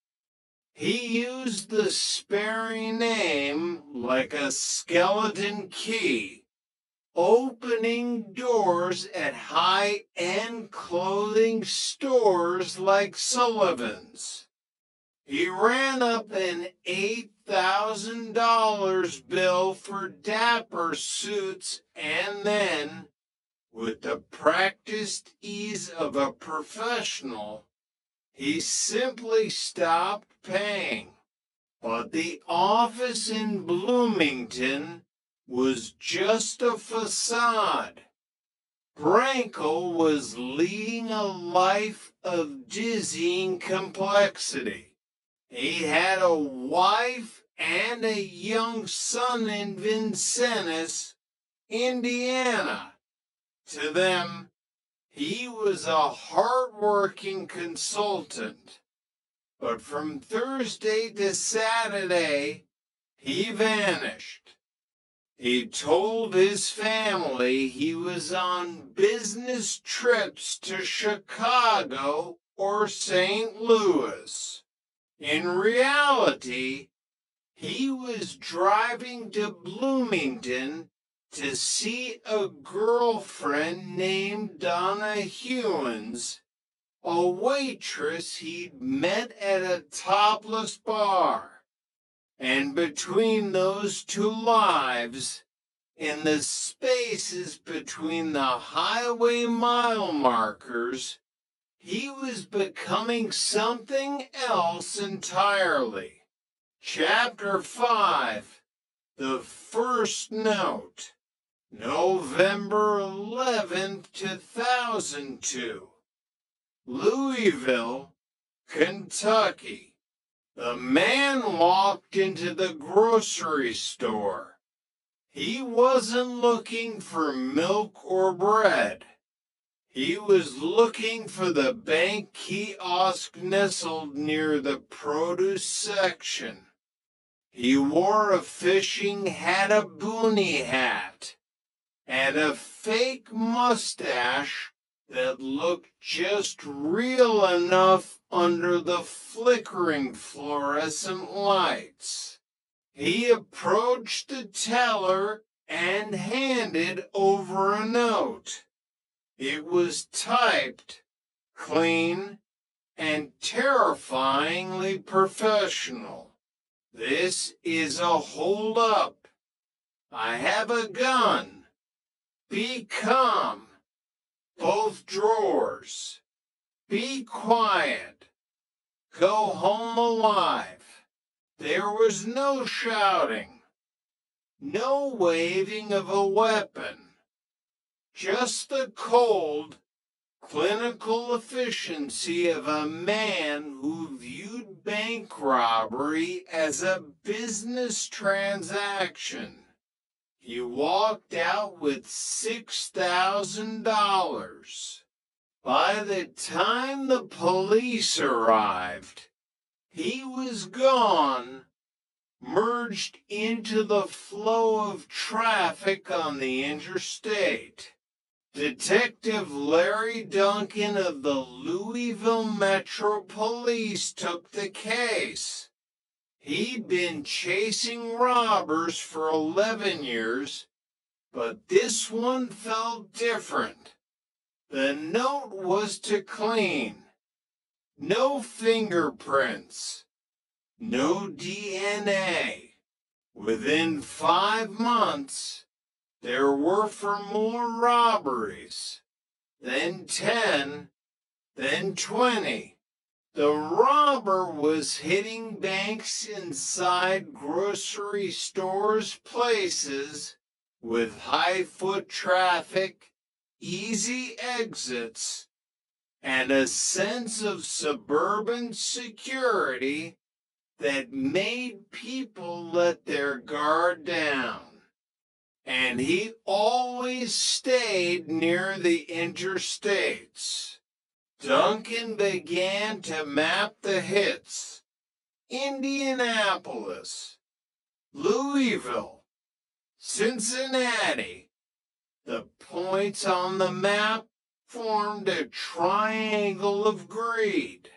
He used the Sperry name like a skeleton key, opening doors at high-end clothing stores like Sullivan's. He ran up an $8,000 bill for dapper suits and then, with the practiced ease of a professional, he simply stopped paying. But the office in Bloomington was just a facade. Brankel was leading a life of dizzying complexity. He had a wife and a young son in Vincennes, Indiana. To them, he was a hard-working consultant. But from Thursday to Saturday, he vanished. He told his family he was on business trips to Chicago or St. Louis. In reality, he was driving to Bloomington to see a girlfriend named Donna Hewins, a waitress he'd met at a topless bar. And between those two lives, in the spaces between the highway mile markers, he was becoming something else entirely. Chapter 5, The First Note, November 11th, 2002. Louisville, Kentucky. The man walked into the grocery store. He wasn't looking for milk or bread. He was looking for the bank kiosk nestled near the produce section. He wore a fishing Hattaboonie hat and a fake mustache that looked just real enough under the flickering fluorescent lights. He approached the teller and handed over a note. It was typed, clean, and terrifyingly professional. This is a hold-up. I have a gun. Be calm. Both drawers. Be quiet. Go home alive. There was no shouting. No waving of a weapon. Just the cold, clinical efficiency of a man who viewed bank robbery as a business transaction. He walked out with $6,000. By the time the police arrived, he was gone, merged into the flow of traffic on the interstate. Detective Larry Duncan of the Louisville Metro Police took the case. He'd been chasing robbers for 11 years, but this one felt different. The note was to clean. No fingerprints. No DNA. Within 5 months, there were for more robberies. Then 10, then 20. The robber was hitting banks inside grocery stores' places with high foot traffic, easy exits, and a sense of suburban security that made people let their guard down. and he always stayed near the interstates. Duncan began to map the hits. Indianapolis, Louisville, Cincinnati. The points on the map formed a triangle of greed.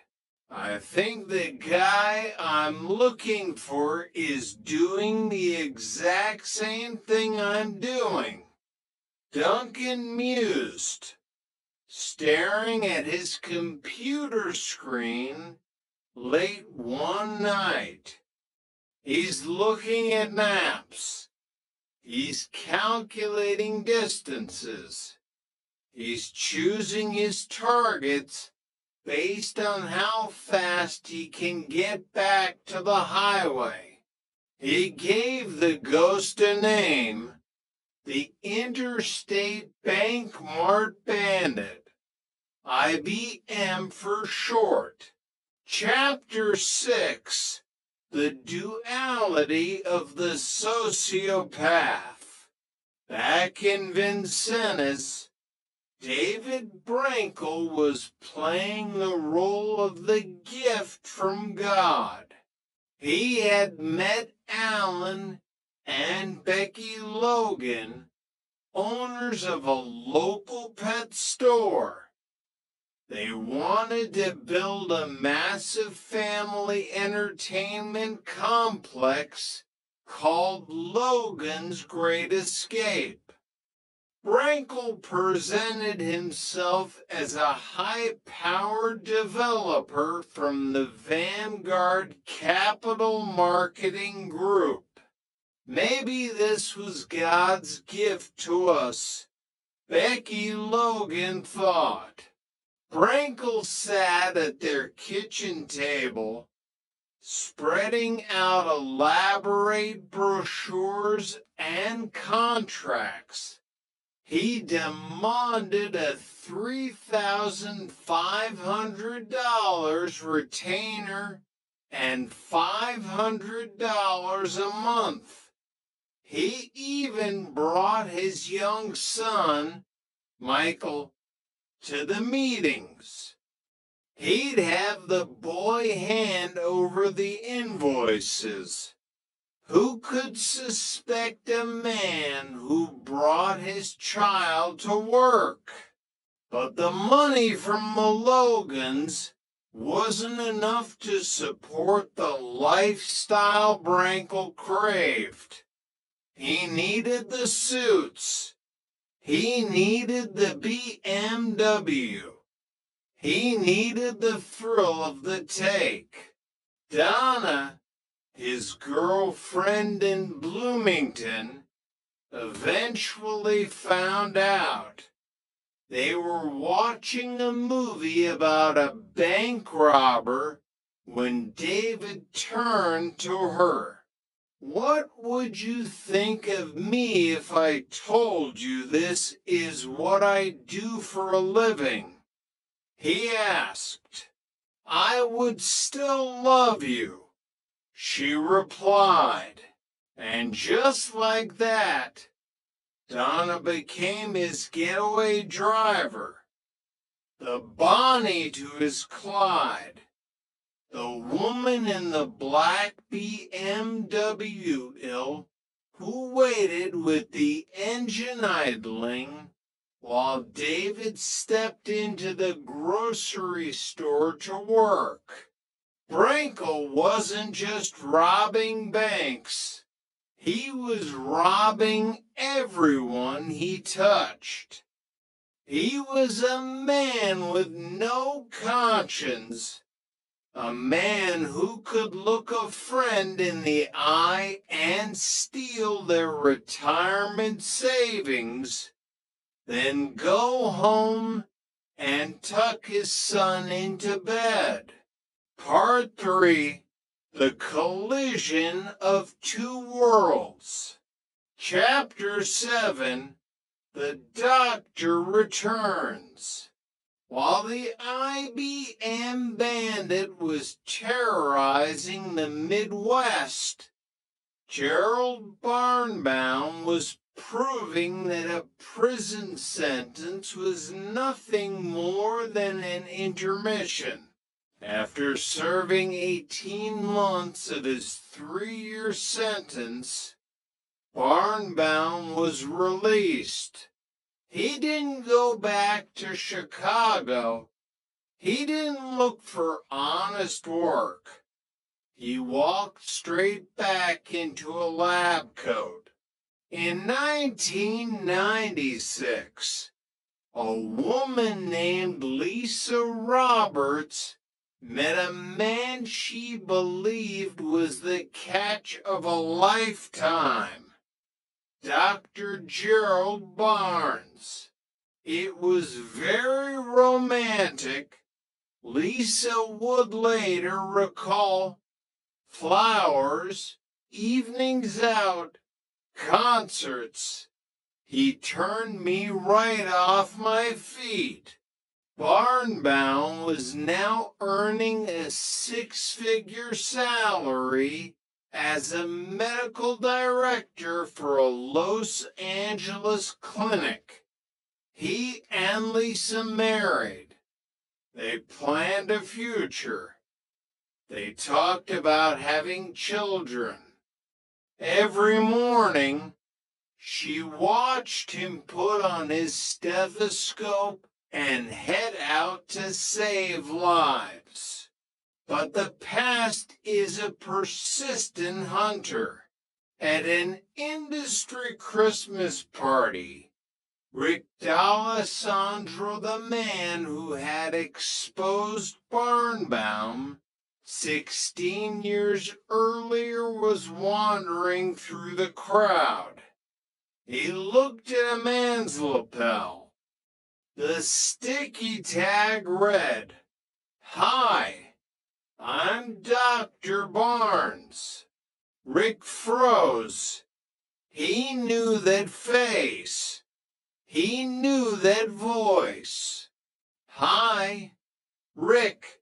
I think the guy I'm looking for is doing the exact same thing I'm doing. Duncan mused, staring at his computer screen late one night. He's looking at maps. He's calculating distances. He's choosing his targets based on how fast he can get back to the highway. He gave the ghost a name, the Interstate Bank Mart Bandit, IBM for short. Chapter 6, The Duality of the Sociopath. Back in Vincennes, David Brankel was playing the role of the gift from God. He had met Alan and Becky Logan, owners of a local pet store. They wanted to build a massive family entertainment complex called Logan's Great Escape. Brankel presented himself as a high-powered developer from the Vanguard Capital Marketing Group. Maybe this was God's gift to us, Becky Logan thought. Brankel sat at their kitchen table, spreading out elaborate brochures and contracts. He demanded a $3,500 retainer and $500 a month. He even brought his young son, Michael, to the meetings. He'd have the boy hand over the invoices. Who could suspect a man who brought his child to work? But the money from the Logans wasn't enough to support the lifestyle Brankel craved. He needed the suits. He needed the BMW. He needed the thrill of the take. Donna, his girlfriend in Bloomington, eventually found out. They were watching a movie about a bank robber when David turned to her. What would you think of me if I told you this is what I do for a living? He asked. I would still love you, she replied. And just like that, Donna became his getaway driver, the Bonnie to his Clyde, the woman in the black BMW who waited with the engine idling while David stepped into the grocery store to work. Brankel wasn't just robbing banks. He was robbing everyone he touched. He was a man with no conscience, a man who could look a friend in the eye and steal their retirement savings, then go home and tuck his son into bed. Part 3, The Collision of Two Worlds. Chapter 7, The Doctor Returns. While the IBM bandit was terrorizing the Midwest, Gerald Barnbaum was proving that a prison sentence was nothing more than an intermission. After serving 18 months of his 3-year sentence, Barnbaum was released. He didn't go back to Chicago. He didn't look for honest work. He walked straight back into a lab coat. In 1996, a woman named Lisa Roberts met a man she believed was the catch of a lifetime, Dr. Gerald Barnes. It was very romantic. Lisa would later recall flowers, evenings out, concerts. He turned me right off my feet. Barnbaum was now earning a 6-figure salary as a medical director for a Los Angeles clinic. He and Lisa married. They planned a future. They talked about having children. Every morning, she watched him put on his stethoscope and head out to save lives. But the past is a persistent hunter. At an industry Christmas party, Rick D'Alessandro, the man who had exposed Barnbaum 16 years earlier, was wandering through the crowd. He looked at a man's lapel. The sticky tag read, "Hi, I'm Dr. Barnes." Rick froze. He knew that face. He knew that voice. "Hi, Rick,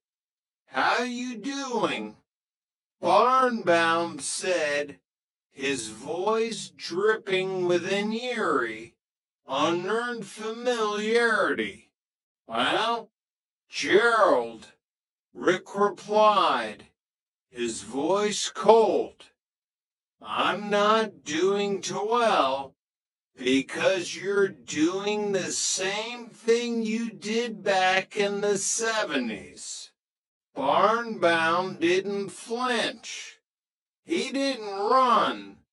how you doing?" Barnbaum said, his voice dripping with an eerie, unearned familiarity. "Well, Gerald," Rick replied, his voice cold. "I'm not doing too well because you're doing the same thing you did back in the 70s. Barnbaum didn't flinch. He didn't run.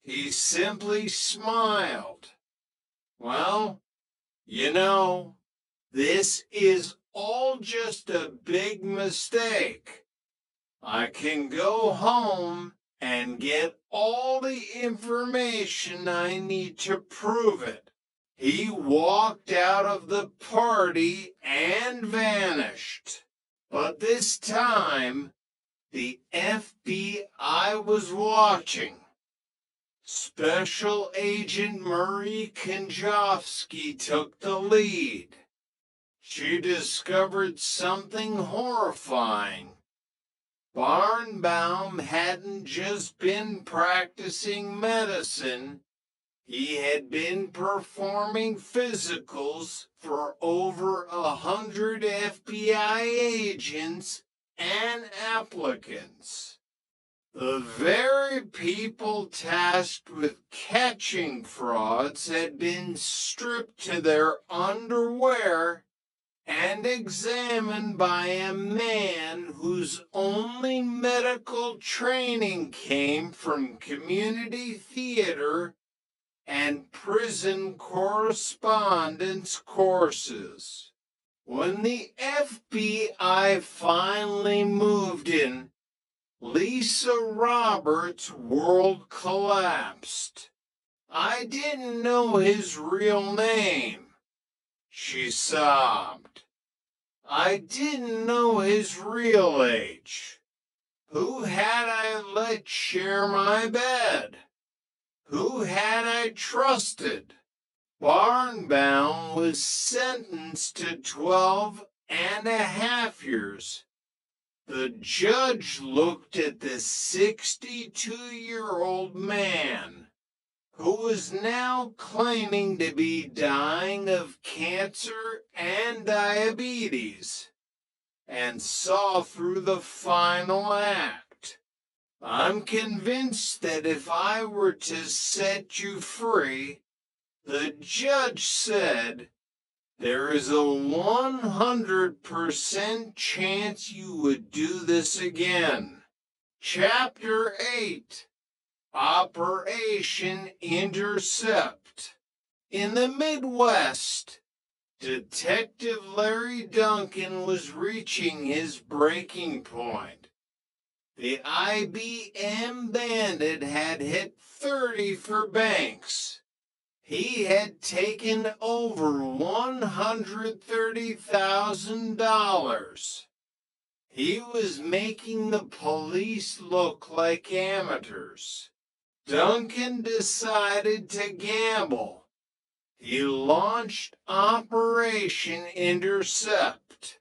He simply smiled. "Well, you know, this is all just a big mistake. I can go home and get all the information I need to prove it." He walked out of the party and vanished. But this time, the FBI was watching. Special Agent Marie Konjovsky took the lead. She discovered something horrifying. Barnbaum hadn't just been practicing medicine, he had been performing physicals for over 100 FBI agents and applicants. The very people tasked with catching frauds had been stripped to their underwear and examined by a man whose only medical training came from community theater and prison correspondence courses. When the FBI finally moved in, Lisa Roberts' world collapsed. "I didn't know his real name," she sobbed. "I didn't know his real age. Who had I let share my bed? Who had I trusted?" Barnbaum was sentenced to 12.5 years. The judge looked at the 62-year-old man who was now claiming to be dying of cancer and diabetes, and saw through the final act. I'm convinced that if I were to set you free, the judge said, there is a 100% chance you would do this again. Chapter 8, Operation Intercept. In the Midwest, Detective Larry Duncan was reaching his breaking point. The IBM bandit had hit 30 for banks. He had taken over $130,000. He was making the police look like amateurs. Duncan decided to gamble. He launched Operation Intercept.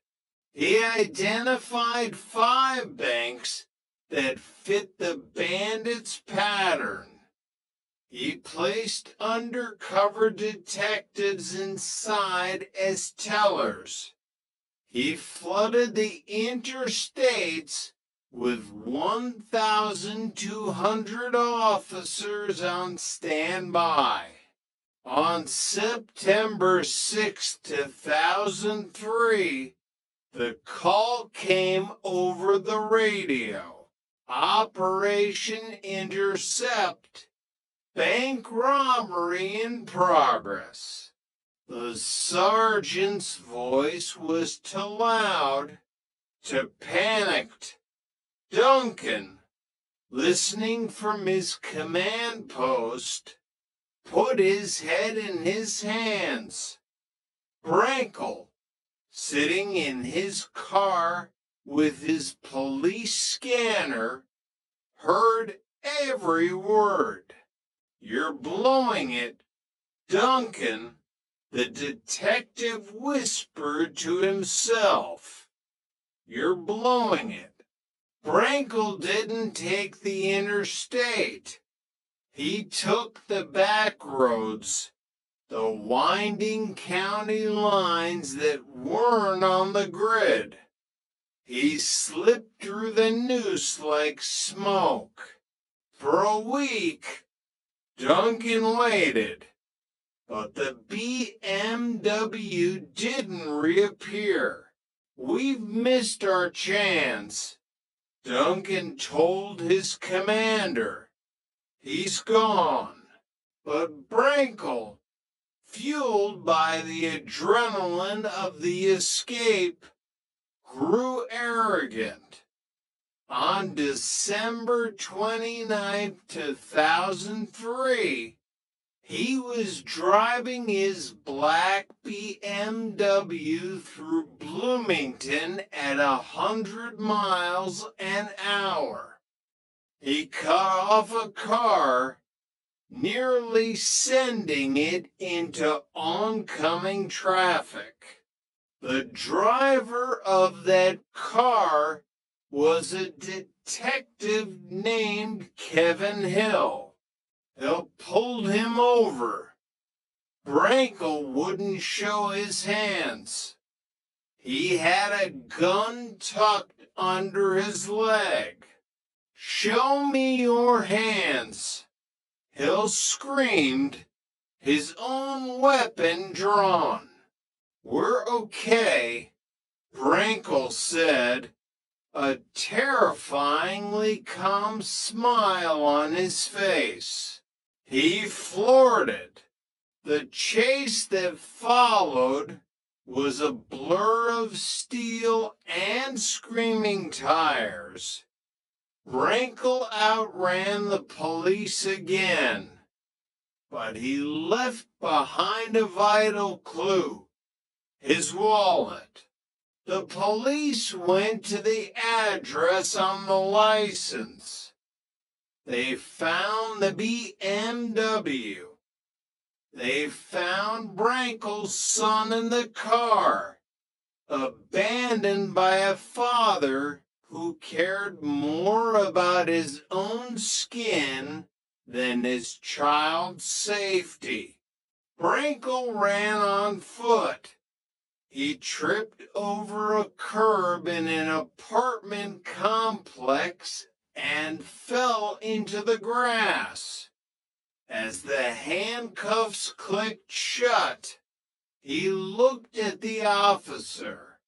He identified 5 banks that fit the bandits' pattern. He placed undercover detectives inside as tellers. He flooded the interstates with 1,200 officers on standby. On September 6, 2003, the call came over the radio. Operation Intercept. Bank robbery in progress. The sergeant's voice was too loud, too panicked. Duncan, listening from his command post, put his head in his hands. Brankel, sitting in his car with his police scanner, heard every word. You're blowing it, Duncan, the detective whispered to himself. You're blowing it. Brankel didn't take the interstate. He took the back roads, the winding county lines that weren't on the grid. He slipped through the noose like smoke. For a week, Duncan waited, but the BMW didn't reappear. We've missed our chance, Duncan told his commander. He's gone. But Brankel, fueled by the adrenaline of the escape, grew arrogant. On December 29, 2003, he was driving his black BMW through Bloomington at 100 miles an hour. He cut off a car, nearly sending it into oncoming traffic. The driver of that car was a detective named Kevin Hill. They pulled him over. Brankel wouldn't show his hands. He had a gun tucked under his leg. Show me your hands. Hill screamed, his own weapon drawn. We're okay, Brankel said, a terrifyingly calm smile on his face. He floored it. The chase that followed was a blur of steel and screaming tires. Brankel outran the police again, but he left behind a vital clue, his wallet. The police went to the address on the license. They found the BMW. They found Brankel's son in the car, abandoned by a father who cared more about his own skin than his child's safety. Brinkle ran on foot. He tripped over a curb in an apartment complex and fell into the grass. As the handcuffs clicked shut, he looked at the officer.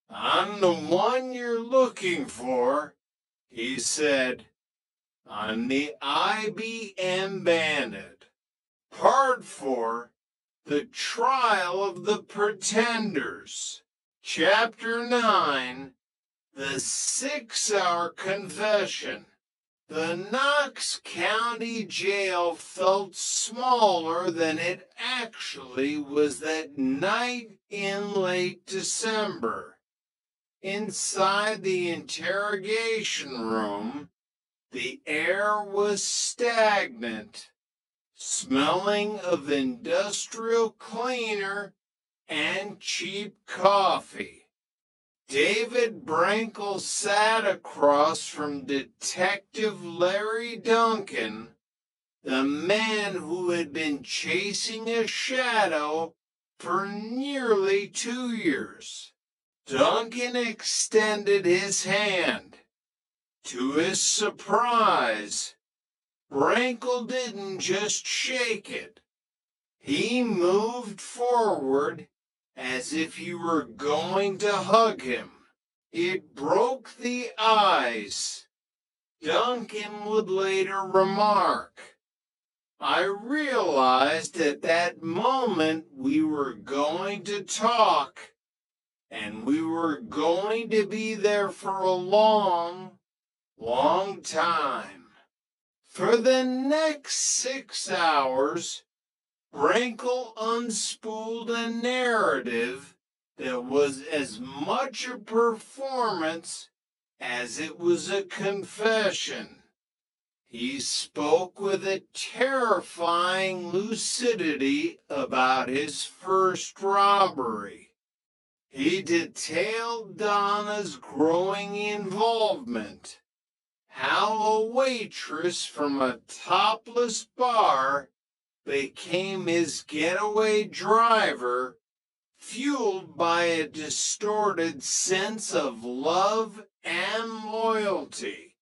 "I'm the one you're looking for," he said. "I'm the IBM Bandit. Part 4, The Trial of the Pretenders. Chapter 9, The 6-Hour Confession." The Knox County Jail felt smaller than it actually was that night in late December. Inside the interrogation room, the air was stagnant, smelling of industrial cleaner and cheap coffee. David Brinkle sat across from Detective Larry Duncan, the man who had been chasing a shadow for nearly 2 years. Duncan extended his hand. To his surprise, Brinkle didn't just shake it. He moved forward as if you were going to hug him. It broke the ice. Duncan would later remark, "I realized at that moment we were going to talk, and we were going to be there for a long, long time." For the next 6 hours, Brinkle unspooled a narrative that was as much a performance as it was a confession. He spoke with a terrifying lucidity about his first robbery. He detailed Donna's growing involvement, how a waitress from a topless bar became his getaway driver, fueled by a distorted sense of love and loyalty.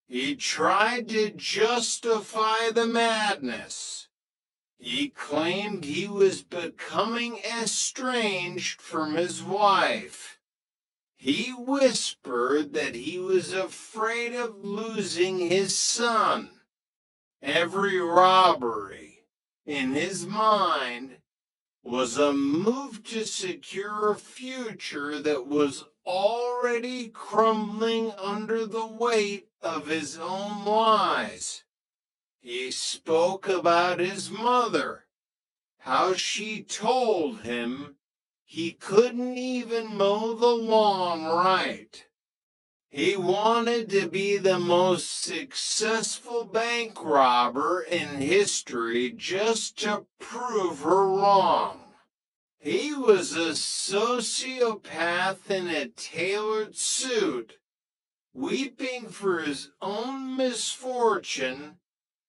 He tried to justify the madness. He claimed he was becoming estranged from his wife. He whispered that he was afraid of losing his son. Every robbery, in his mind, was a move to secure a future that was already crumbling under the weight of his own lies. He spoke about his mother, how she told him he couldn't even mow the lawn right. He wanted to be the most successful bank robber in history just to prove her wrong. He was a sociopath in a tailored suit, weeping for his own misfortune,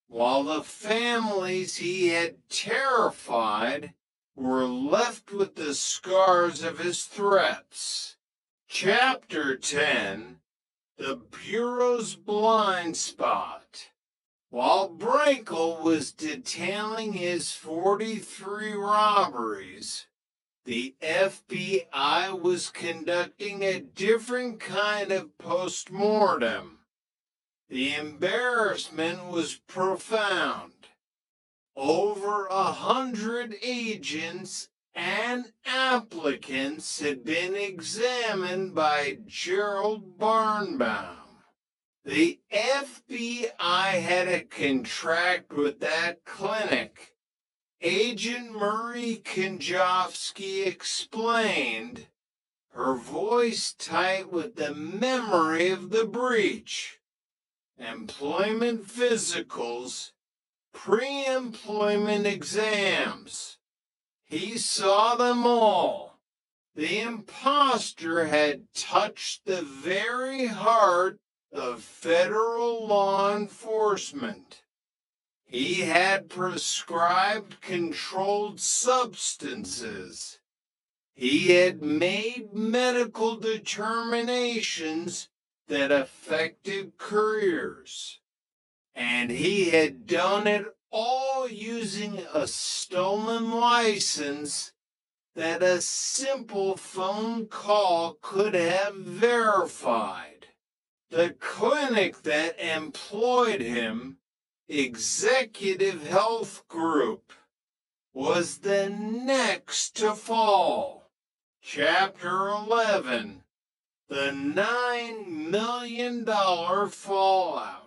while the families he had terrified were left with the scars of his threats. Chapter 10, The Bureau's Blind Spot. While Brinkle was detailing his 43 robberies, the FBI was conducting a different kind of post-mortem. The embarrassment was profound. Over 100 agents and applicants had been examined by Gerald Barnbaum. The FBI had a contract with that clinic. Agent Murray Konjovsky explained, her voice tight with the memory of the breach. Employment physicals, pre-employment exams. He saw them all. The imposter had touched the very heart of federal law enforcement. He had prescribed controlled substances. He had made medical determinations that affected careers. And he had done it all using a stolen license that a simple phone call could have verified. The clinic that employed him, Executive Health Group, was the next to fall. Chapter 11, the $9 million fallout.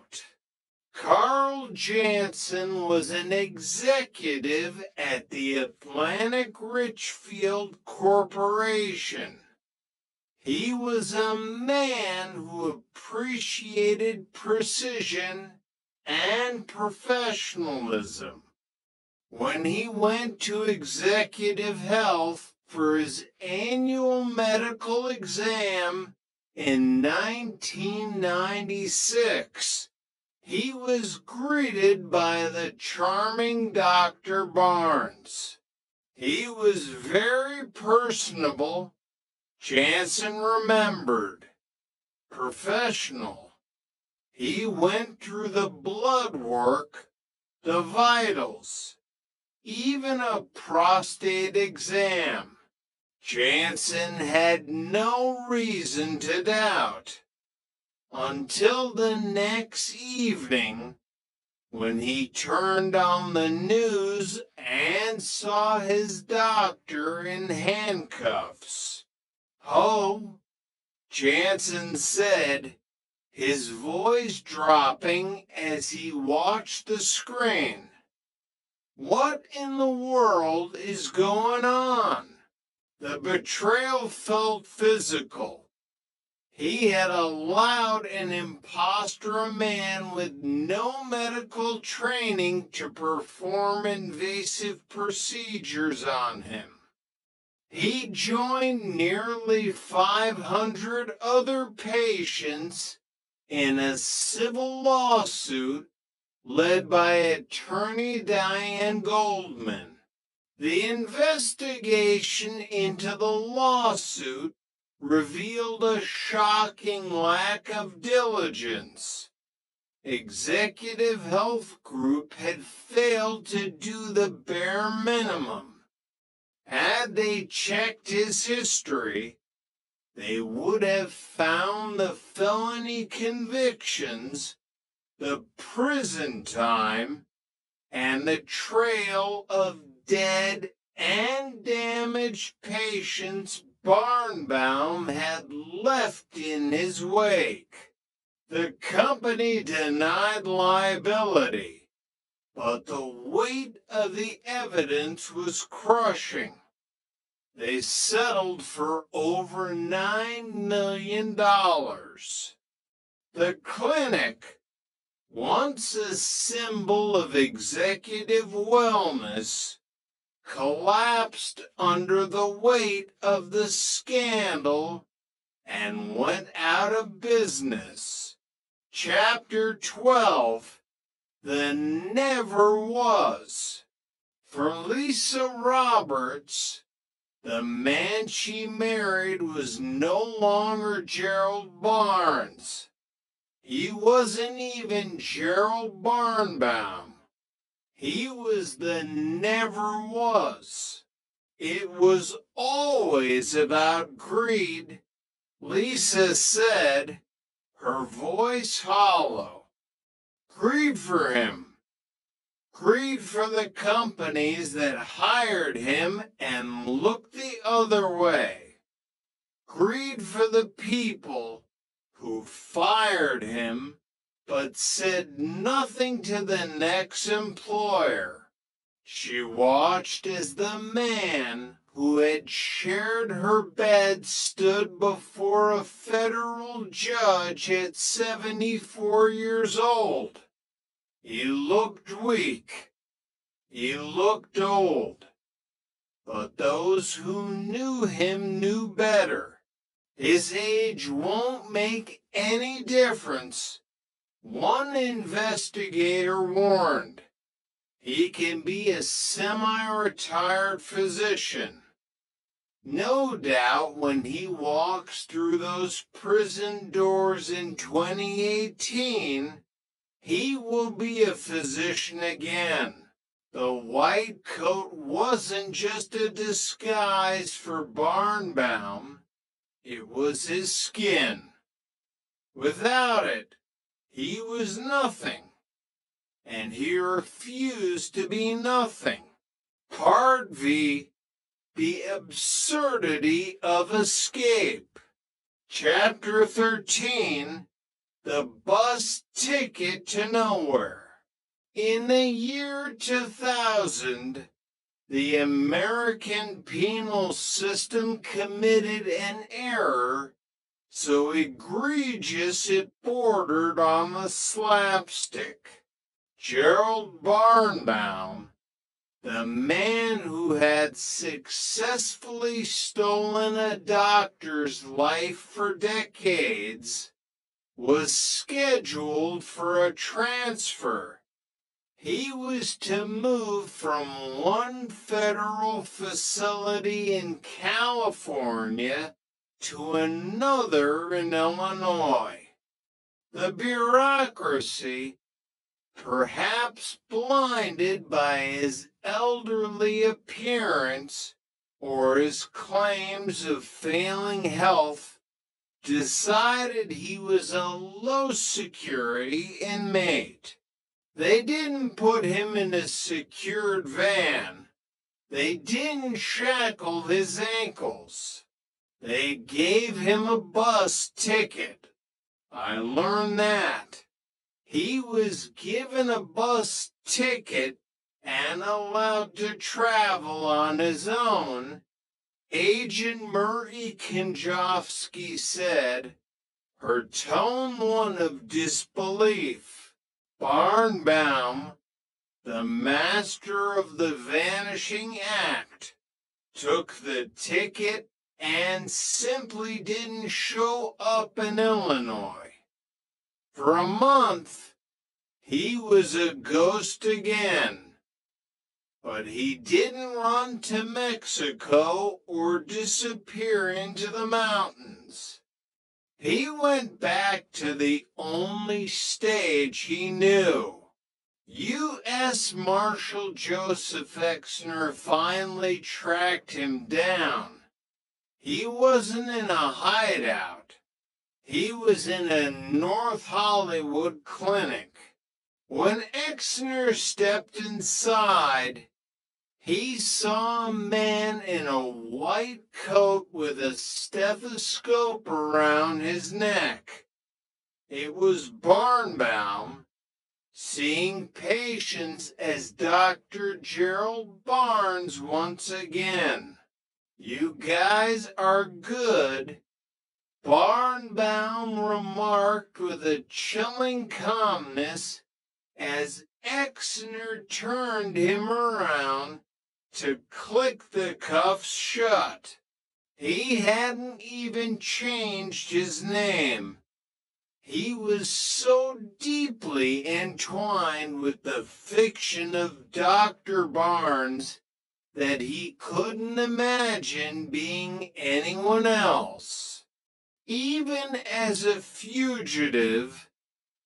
Carl Jansen was an executive at the Atlantic Richfield Corporation. He was a man who appreciated precision and professionalism. When he went to Executive Health for his annual medical exam in 1996, he was greeted by the charming Dr. Barnes. He was very personable, Jansen remembered, professional. He went through the blood work, the vitals, even a prostate exam. Jansen had no reason to doubt. Until the next evening, when he turned on the news and saw his doctor in handcuffs. "Oh," Jansen said, his voice dropping as he watched the screen. "What in the world is going on?" The betrayal felt physical. He had allowed an impostor man with no medical training to perform invasive procedures on him. He joined nearly 500 other patients in a civil lawsuit led by attorney Diane Goldman. The investigation into the lawsuit revealed a shocking lack of diligence. Executive Health Group had failed to do the bare minimum. Had they checked his history, they would have found the felony convictions, the prison time, and the trail of dead and damaged patients Barnbaum had left in his wake. The company denied liability, but the weight of the evidence was crushing. They settled for over $9 million. The clinic, once a symbol of executive wellness, collapsed under the weight of the scandal and went out of business. Chapter 12, the never was. For Lisa Roberts, the man she married was no longer Gerald Barnes. He wasn't even Gerald Barnbaum. He was the never was. It was always about greed, Lisa said, her voice hollow. Greed for him. Greed for the companies that hired him and looked the other way. Greed for the people who fired him but said nothing to the next employer. She watched as the man who had shared her bed stood before a federal judge at 74 years old. He looked weak. He looked old. But those who knew him knew better. His age won't make any difference. One investigator warned, He can be a semi-retired physician. No doubt when he walks through those prison doors in 2018, he will be a physician again. The white coat wasn't just a disguise for Barnbaum, it was his skin. Without it, he was nothing, and he refused to be nothing. Part V, the absurdity of escape. Chapter 13, the bus ticket to nowhere. In the year 2000, the American penal system committed an error so egregious it bordered on the slapstick. Gerald Barnbaum, the man who had successfully stolen a doctor's life for decades, was scheduled for a transfer. He was to move from one federal facility in California to another in Illinois. The bureaucracy, perhaps blinded by his elderly appearance or his claims of failing health, decided he was a low-security inmate. They didn't put him in a secured van. They didn't shackle his ankles. They gave him a bus ticket. I learned that. He was given a bus ticket and allowed to travel on his own. Agent Murray Kinjofsky said, her tone one of disbelief. Barnbaum, the master of the vanishing act, took the ticket and simply didn't show up in Illinois. For a month, he was a ghost again. But he didn't run to Mexico or disappear into the mountains. He went back to the only stage he knew. U.S. Marshal Joseph Exner finally tracked him down. He wasn't in a hideout. He was in a North Hollywood clinic. When Exner stepped inside, he saw a man in a white coat with a stethoscope around his neck. It was Barnbaum, seeing patients as Dr. Gerald Barnes once again. You guys are good, Barnbaum remarked with a chilling calmness as Exner turned him around to click the cuffs shut. He hadn't even changed his name. He was so deeply entwined with the fiction of Dr. Barnes that he couldn't imagine being anyone else. Even as a fugitive,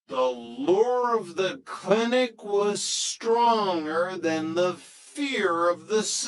the lure of the clinic was stronger than the fear of the